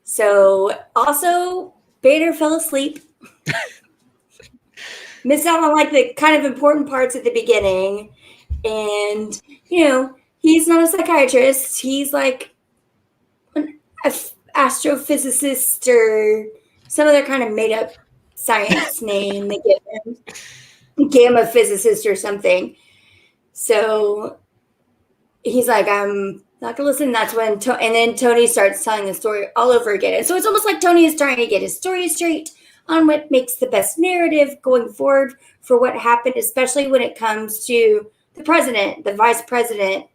[SPEAKER 1] So, also, Banner fell asleep. Missed out on the kind of important parts at the beginning. And, he's not a psychiatrist. He's an astrophysicist or some other kind of made-up science name they give him. Gamma physicist or something. So he's like, I'm not going to listen. That's when, and then Tony starts telling the story all over again. And so it's almost like Tony is trying to get his story straight on what makes the best narrative going forward for what happened, especially when it comes to the president, the vice president,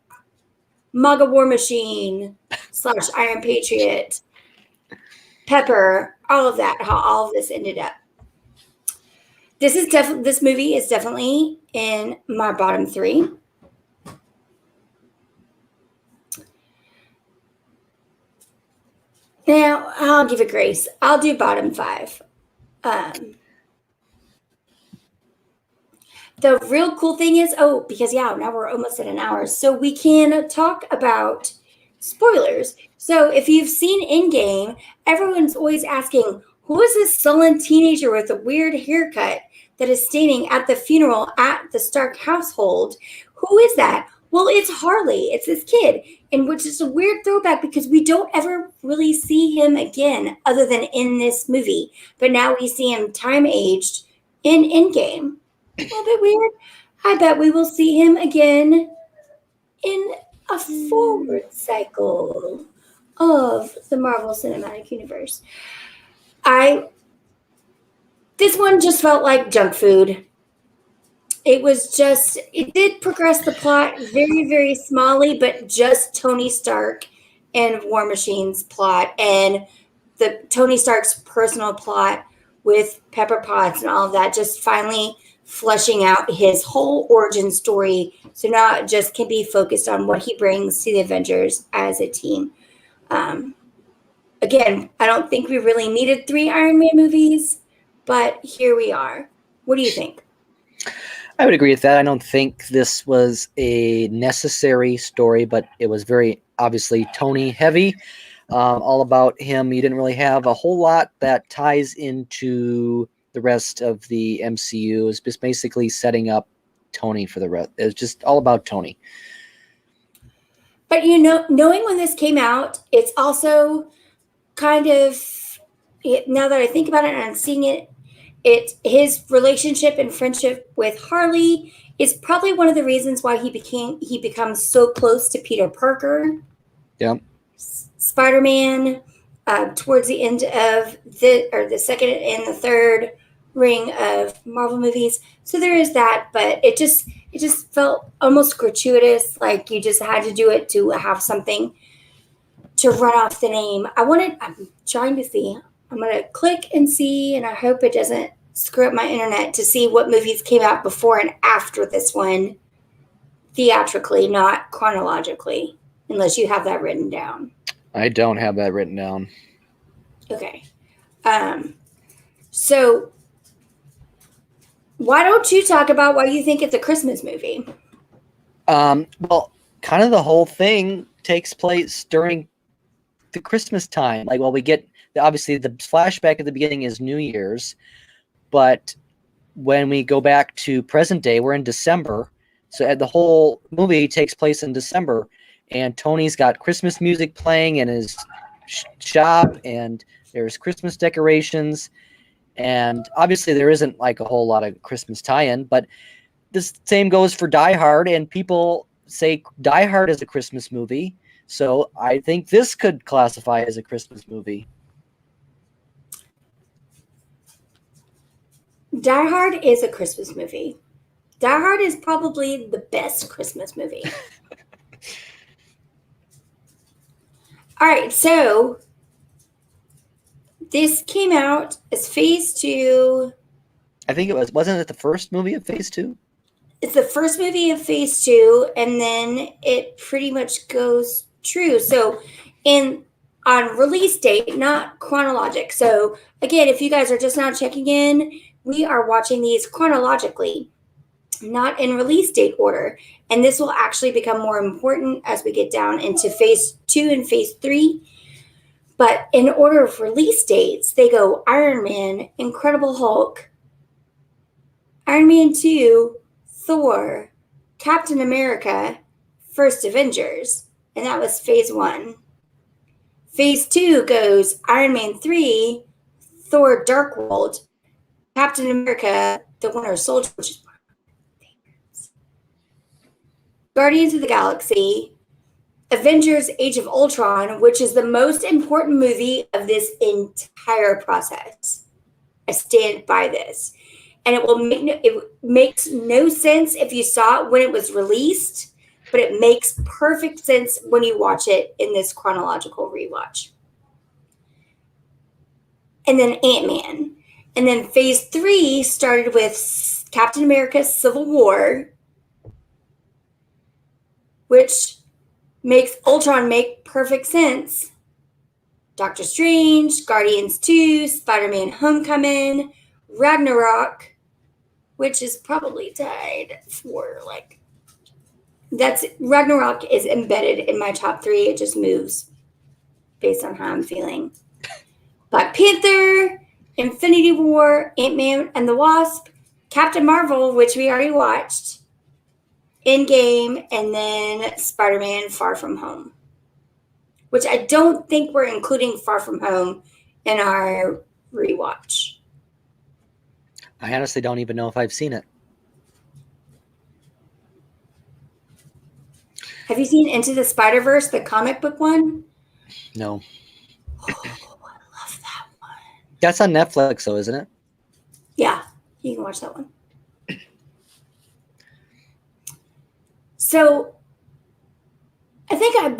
[SPEAKER 1] MAGA War Machine / Iron Patriot, Pepper, all of that, how all of this ended up. This movie is definitely in my bottom 3. Now, I'll give it grace. I'll do bottom 5. The real cool thing is, because now we're almost at an hour, so we can talk about spoilers. So if you've seen Endgame, everyone's always asking, who is this sullen teenager with a weird haircut? that is standing at the funeral at the Stark household. Who is that? Well, it's Harley. It's this kid, and which is a weird throwback because we don't ever really see him again other than in this movie. But now we see him time-aged in Endgame. A little bit weird. I bet we will see him again in a forward cycle of the Marvel Cinematic Universe. This one just felt like junk food. It did progress the plot very, very smallly, but just Tony Stark and War Machine's plot and the Tony Stark's personal plot with Pepper Potts and all of that, just finally fleshing out his whole origin story. So now it just can be focused on what he brings to the Avengers as a team. Again, I don't think we really needed 3 Iron Man movies, but here we are. What do you think?
[SPEAKER 2] I would agree with that. I don't think this was a necessary story, but it was very obviously Tony heavy. All about him. You didn't really have a whole lot that ties into the rest of the MCU. It's just basically setting up Tony for the rest. It's just all about Tony.
[SPEAKER 1] But knowing when this came out, it's also kind of, now that I think about it and I'm seeing it, his relationship and friendship with Harley is probably one of the reasons why he becomes so close to Peter Parker.
[SPEAKER 2] Yeah.
[SPEAKER 1] Spider-Man, towards the end of the second and the third ring of Marvel movies. So there is that, but it just felt almost gratuitous, like you just had to do it to have something to run off the name. I'm trying to see. I'm going to click and see, and I hope it doesn't screw up my internet, to see what movies came out before and after this one, theatrically, not chronologically, unless you have that written down.
[SPEAKER 2] I don't have that written down.
[SPEAKER 1] Okay. So why don't you talk about why you think it's a Christmas movie?
[SPEAKER 2] Well, kind of the whole thing takes place during the Christmas time. Like, well, we get obviously the flashback at the beginning is New Year's, but when we go back to present day, we're in December. So the whole movie takes place in December, and Tony's got Christmas music playing in his shop, and there's Christmas decorations, and obviously there isn't like a whole lot of Christmas tie-in, but the same goes for Die Hard, and people say Die Hard is a Christmas movie, so I think this could classify as a Christmas movie.
[SPEAKER 1] Die Hard is a Christmas movie. Die Hard is probably the best Christmas movie. All right, so this came out as Phase 2.
[SPEAKER 2] I think wasn't it the first movie of Phase 2?
[SPEAKER 1] It's the first movie of Phase 2, and then it pretty much goes true. So on release date, not chronologic. So again, if you guys are just now checking in, we are watching these chronologically, not in release date order. And this will actually become more important as we get down into Phase 2 and Phase 3. But in order of release dates, they go Iron Man, Incredible Hulk, Iron Man 2, Thor, Captain America, First Avengers. And that was Phase 1. Phase 2 goes Iron Man 3, Thor Dark World, Captain America, The Winter Soldier, which is one of my favorites, Guardians of the Galaxy, Avengers Age of Ultron, which is the most important movie of this entire process. I stand by this. And it makes no sense if you saw it when it was released, but it makes perfect sense when you watch it in this chronological rewatch. And then Ant-Man. And then Phase 3 started with Captain America Civil War, which makes Ultron make perfect sense. Doctor Strange, Guardians 2, Spider-Man Homecoming, Ragnarok, which is probably tied for Ragnarok is embedded in my top 3. It just moves based on how I'm feeling. Black Panther, Infinity War, Ant-Man and the Wasp, Captain Marvel, which we already watched, Endgame, and then Spider-Man Far From Home, which I don't think we're including Far From Home in our rewatch.
[SPEAKER 2] I honestly don't even know if I've seen it.
[SPEAKER 1] Have you seen Into the Spider-Verse, the comic book one?
[SPEAKER 2] No.
[SPEAKER 1] Oh, I love that one.
[SPEAKER 2] That's on Netflix, though, isn't it?
[SPEAKER 1] Yeah, you can watch that one. So I think I'd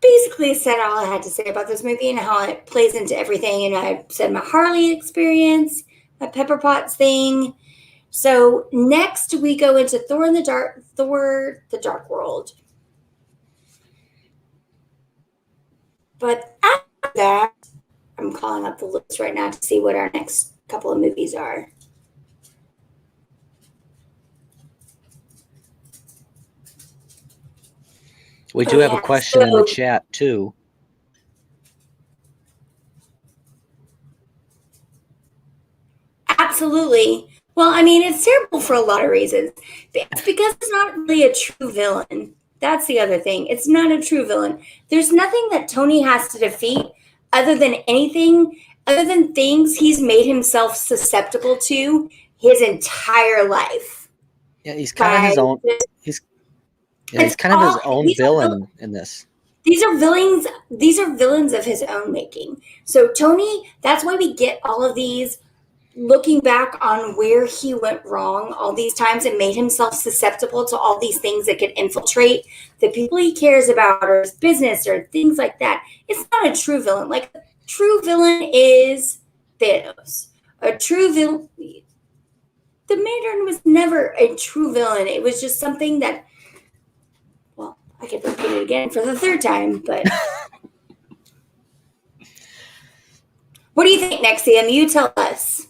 [SPEAKER 1] basically said all I had to say about this movie and how it plays into everything. And I said my Harley experience, my Pepper Potts thing. So next we go into Thor the Dark World. But after that, I'm calling up the list right now to see what our next couple of movies are.
[SPEAKER 2] We do have a question in the chat, too.
[SPEAKER 1] Absolutely. Well, I mean, it's terrible for a lot of reasons. It's because it's not really a true villain. That's the other thing. It's not a true villain. There's nothing that Tony has to defeat other than things he's made himself susceptible to his entire life.
[SPEAKER 2] Yeah, he's kind of his own. He's kind of his own villain in this.
[SPEAKER 1] These are villains. These are villains of his own making. So Tony, that's why we get all of these. Looking back on where he went wrong all these times and made himself susceptible to all these things that could infiltrate the people he cares about or his business or things like that. It's not a true villain. Like, a true villain is Thanos. A true villain. The Mandarin was never a true villain. It was just something that, well, I could repeat it again for the third time, but. What do you think, Nexium? You tell us.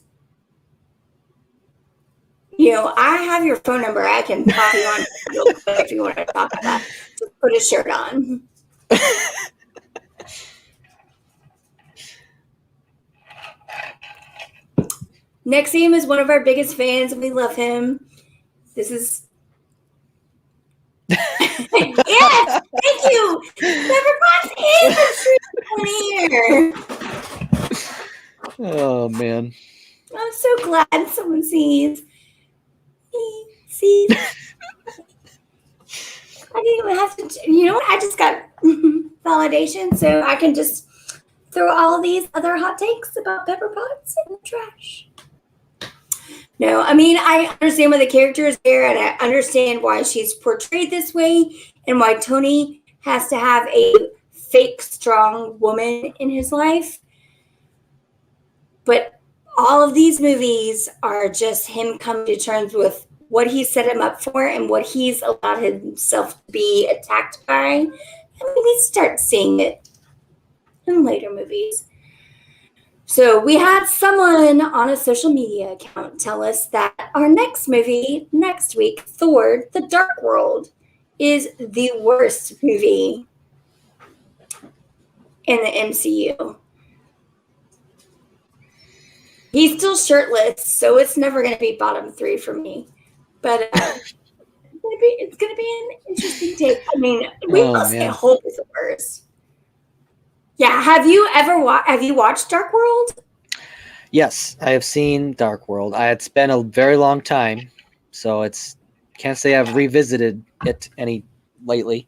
[SPEAKER 1] I have your phone number. I can pop you on real quick if you want to talk about it. Just put a shirt on. Nexium is one of our biggest fans, and we love him. This is... Yes! Thank you! Pepper Potts is a true here.
[SPEAKER 2] Oh, man.
[SPEAKER 1] I'm so glad someone sees. See, I didn't even have to. You know what? I just got validation, so I can just throw all these other hot takes about Pepper Potts in the trash. No, I mean, I understand why the character is there, and I understand why she's portrayed this way, and why Tony has to have a fake strong woman in his life. But all of these movies are just him coming to terms with what he set him up for and what he's allowed himself to be attacked by. And we start seeing it in later movies. So we had someone on a social media account tell us that our next movie next week, Thor, The Dark World, is the worst movie in the MCU. He's still shirtless, so it's never going to be bottom 3 for me. But it's going to be an interesting take. I mean, we must hope it's the worst. Yeah, have you watched Dark World?
[SPEAKER 2] Yes, I have seen Dark World. It's been a very long time, so can't say I've revisited it any lately.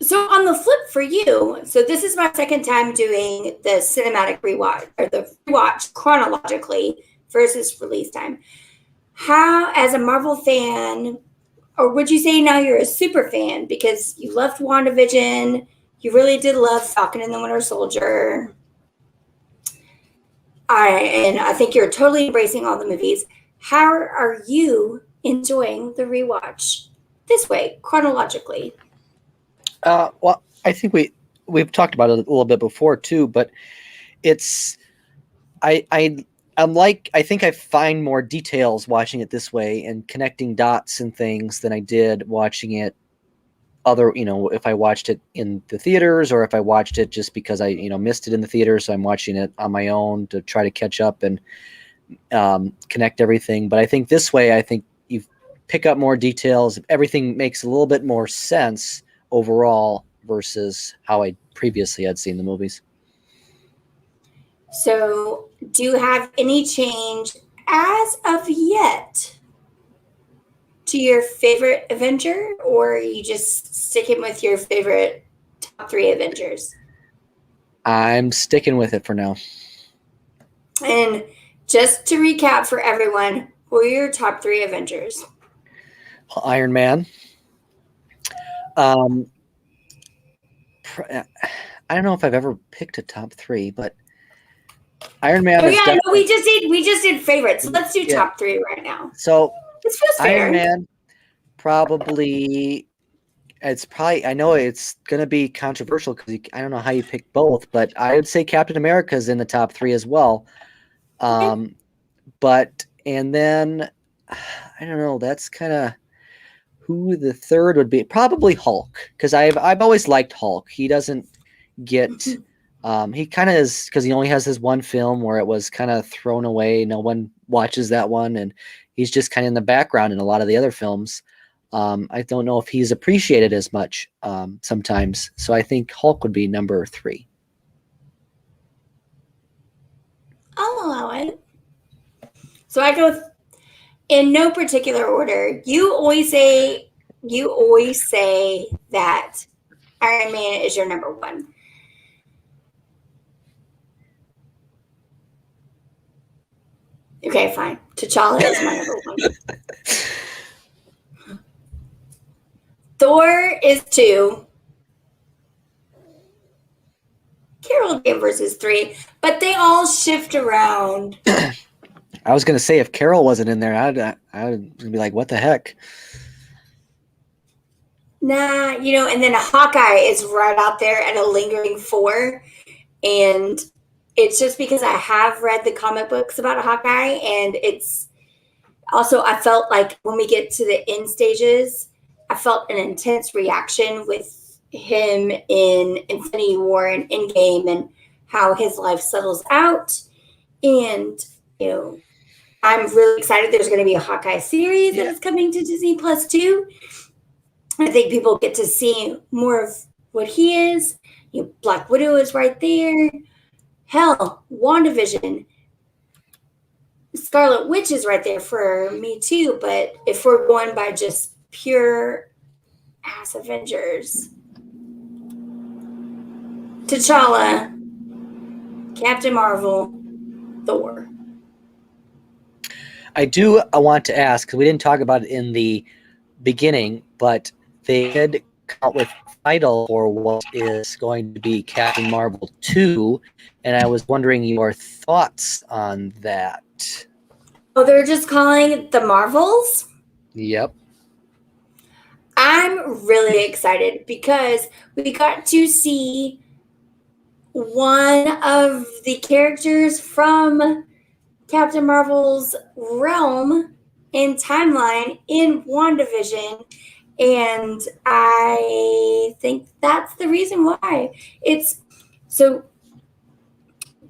[SPEAKER 1] So on the flip for you, so this is my second time doing the cinematic rewatch, or the rewatch chronologically versus release time. How, as a Marvel fan, or would you say now you're a super fan because you loved WandaVision, you really did love Falcon and the Winter Soldier, and I think you're totally embracing all the movies. How are you enjoying the rewatch this way, chronologically?
[SPEAKER 2] Well, I think we've talked about it a little bit before too, but it's I think I find more details watching it this way and connecting dots and things than I did watching it if I watched it in the theaters or if I watched it just because I missed it in the theater, so I'm watching it on my own to try to catch up. And connect everything. But I think this way, I think you pick up more details. Everything makes a little bit more sense overall versus how I previously had seen the movies.
[SPEAKER 1] So, do you have any change as of yet to your favorite Avenger, or are you just sticking with your favorite top 3 Avengers?
[SPEAKER 2] I'm sticking with it for now.
[SPEAKER 1] And just to recap for everyone, who are your top 3 Avengers?
[SPEAKER 2] Iron Man. I don't know if I've ever picked a top 3, but Iron Man.
[SPEAKER 1] Oh yeah, no, we just did favorites. So let's do top 3 right now.
[SPEAKER 2] So
[SPEAKER 1] this feels fair.
[SPEAKER 2] Iron Man, probably. I know it's going to be controversial because I don't know how you pick both, but I would say Captain America is in the top 3 as well. Okay. And then I don't know. That's kind of who the third would be. Probably Hulk, because I've always liked Hulk. He doesn't get. He kind of is, because he only has his one film where it was kind of thrown away. No one watches that one, and he's just kind of in the background in a lot of the other films. I don't know if he's appreciated as much sometimes. So I think Hulk would be number 3.
[SPEAKER 1] I'll allow it. So I go in no particular order. You always say that Iron Man is your number 1. Okay, fine. T'Challa is my number 1. Thor is 2. Carol Danvers is 3, but they all shift around.
[SPEAKER 2] I was going to say, if Carol wasn't in there, I'd be like, what the heck?
[SPEAKER 1] Nah, and then Hawkeye is right out there at a lingering 4. And it's just because I have read the comic books about Hawkeye, and it's also, I felt like when we get to the end stages, I felt an intense reaction with him in Infinity War and Endgame and how his life settles out. And, I'm really excited. There's going to be a Hawkeye series that is coming to Disney Plus too. I think people get to see more of what he is. Black Widow is right there. Hell, WandaVision. Scarlet Witch is right there for me too. But if we're going by just pure ass Avengers, T'Challa, Captain Marvel, Thor.
[SPEAKER 2] I want to ask, because we didn't talk about it in the beginning, but they did come out with title for what is going to be Captain Marvel 2, and I was wondering your thoughts on that.
[SPEAKER 1] Oh, they're just calling it the Marvels?
[SPEAKER 2] Yep.
[SPEAKER 1] I'm really excited because we got to see one of the characters from Captain Marvel's realm and timeline in WandaVision, and I think that's the reason why. So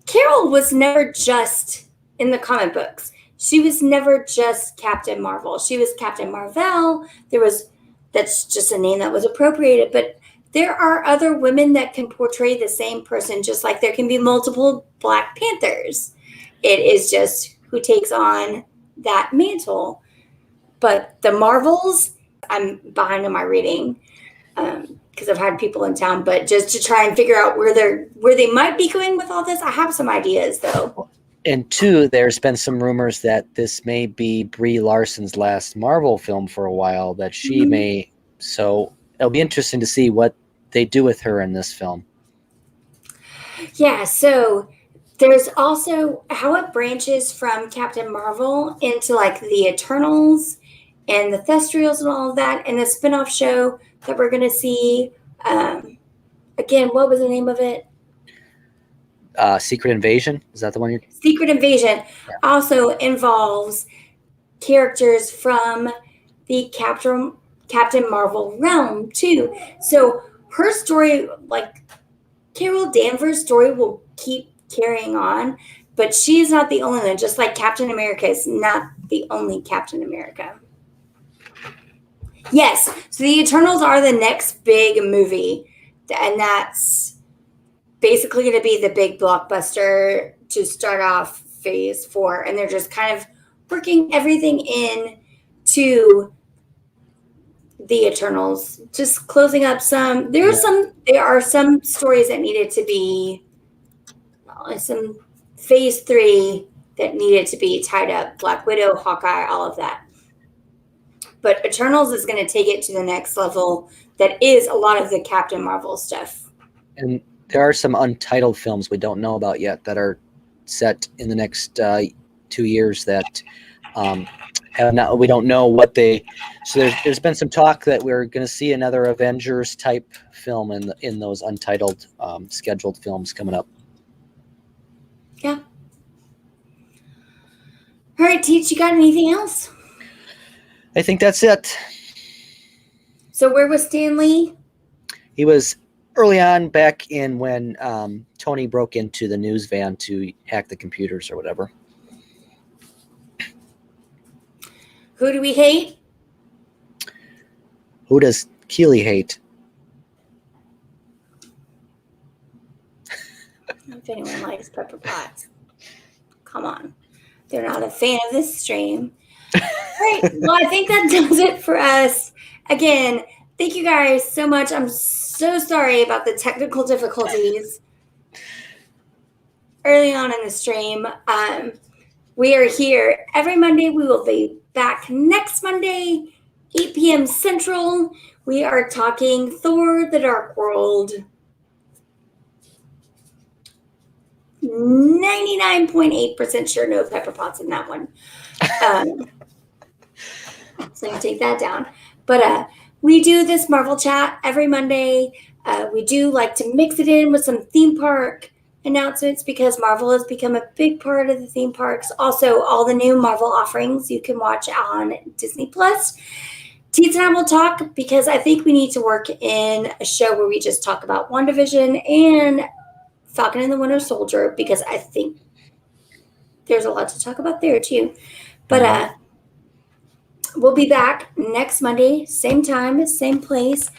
[SPEAKER 1] Carol was never just in the comic books. She was never just Captain Marvel. She was Captain Marvel. That's just a name that was appropriated, but there are other women that can portray the same person, just like there can be multiple Black Panthers. It is just who takes on that mantle. But the Marvels, I'm behind on my reading because I've had people in town. But just to try and figure out where they might be going with all this, I have some ideas though.
[SPEAKER 2] And 2, there's been some rumors that this may be Brie Larson's last Marvel film for a while. That she may. So it'll be interesting to see what they do with her in this film.
[SPEAKER 1] Yeah. So. There's also how it branches from Captain Marvel into like the Eternals and the Thestrials and all of that, and the spinoff show that we're going to see. Again, what was the name of it?
[SPEAKER 2] Secret Invasion. Is that the one?
[SPEAKER 1] Secret Invasion also involves characters from the Captain Marvel realm too. So her story, like Carol Danvers' story, will keep carrying on, But she's not the only one, just like Captain America is not the only Captain America. Yes, so the Eternals are the next big movie, and that's basically going to be the big blockbuster to start off phase 4, and they're just kind of working everything in to the Eternals, just closing up some. There are some stories that needed to be some phase 3 that needed to be tied up. Black Widow, Hawkeye, all of that. But Eternals is going to take it to the next level. That is a lot of the Captain Marvel stuff.
[SPEAKER 2] And there are some untitled films we don't know about yet that are set in the next 2 years that have not. We don't know what they. So there's been some talk that we're going to see another Avengers type film in those untitled scheduled films coming up.
[SPEAKER 1] Yeah. All right, Teetz, you got anything else?
[SPEAKER 2] I think that's it.
[SPEAKER 1] So where was Stan Lee?
[SPEAKER 2] He was early on back in when Tony broke into the news van to hack the computers or whatever.
[SPEAKER 1] Who do we hate?
[SPEAKER 2] Who does Keely hate?
[SPEAKER 1] If anyone likes Pepper Potts. Come on. They're not a fan of this stream. All right. Well, I think that does it for us. Again, thank you guys so much. I'm so sorry about the technical difficulties early on in the stream. We are here every Monday. We will be back next Monday, 8 p.m. Central. We are talking Thor: The Dark World. 99.8% sure no Pepper Potts in that one. So you take that down. But we do this Marvel chat every Monday. We do like to mix it in with some theme park announcements because Marvel has become a big part of the theme parks. Also, all the new Marvel offerings you can watch on Disney Plus. Teetz and I will talk because I think we need to work in a show where we just talk about WandaVision and Falcon and the Winter Soldier because I think there's a lot to talk about there too. But we'll be back next Monday, same time, same place.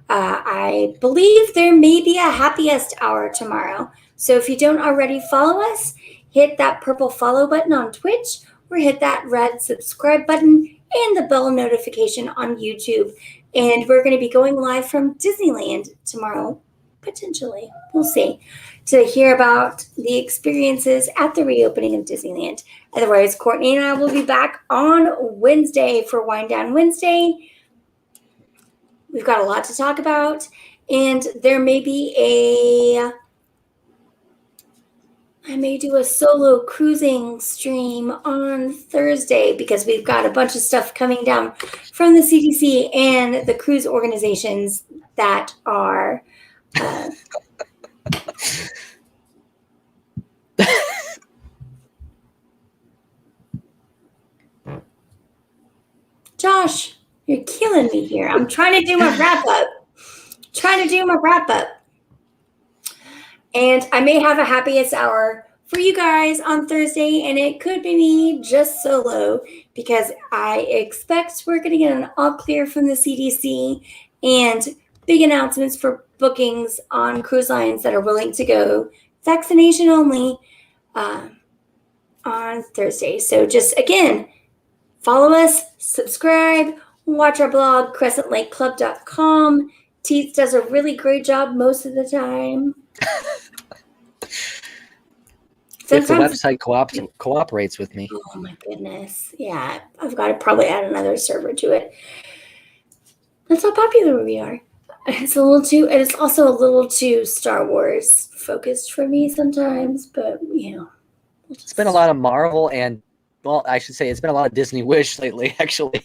[SPEAKER 1] I believe there may be a happiest hour tomorrow. So if you don't already follow us, hit that purple follow button on Twitch or hit that red subscribe button and the bell notification on YouTube. And we're going to be going live from Disneyland tomorrow, potentially. We'll see. To hear about the experiences at the reopening of Disneyland. Otherwise, Courtney and I will be back on Wednesday for Wind Down Wednesday. We've got a lot to talk about, and there may be I may do a solo cruising stream on Thursday because we've got a bunch of stuff coming down from the CDC and the cruise organizations that are Josh, you're killing me here. I'm trying to do my wrap up. And I may have a happiest hour for you guys on Thursday, and it could be me just solo because I expect we're going to get an all clear from the CDC and big announcements for bookings on cruise lines that are willing to go vaccination only on Thursday. So just, again, follow us, subscribe, watch our blog, crescentlakeclub.com. Teetz does a really great job most of the time.
[SPEAKER 2] If the website cooperates with me.
[SPEAKER 1] Oh my goodness. Yeah, I've got to probably add another server to it. That's how popular we are. It's also a little too Star Wars focused for me sometimes, but
[SPEAKER 2] It's been a lot of Marvel and, well, I should say it's been a lot of Disney Wish lately, actually.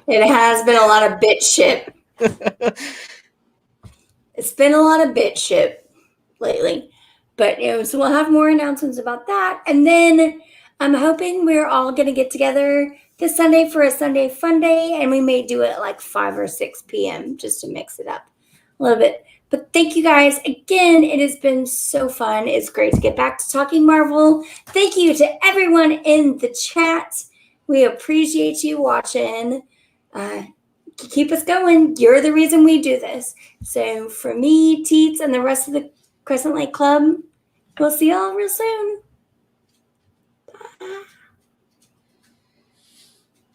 [SPEAKER 1] It has been a lot of bit ship. It's been a lot of bit ship lately. But, so we'll have more announcements about that. And then I'm hoping we're all going to get together this Sunday for a Sunday fun day. And we may do it like 5 or 6 p.m. just to mix it up a little bit. But thank you guys again. It has been so fun. It's great to get back to talking Marvel. Thank you to everyone in the chat. We appreciate you watching. Keep us going. You're the reason we do this. So for me, Teetz, and the rest of the Crescent Lake Club, we'll see y'all real soon.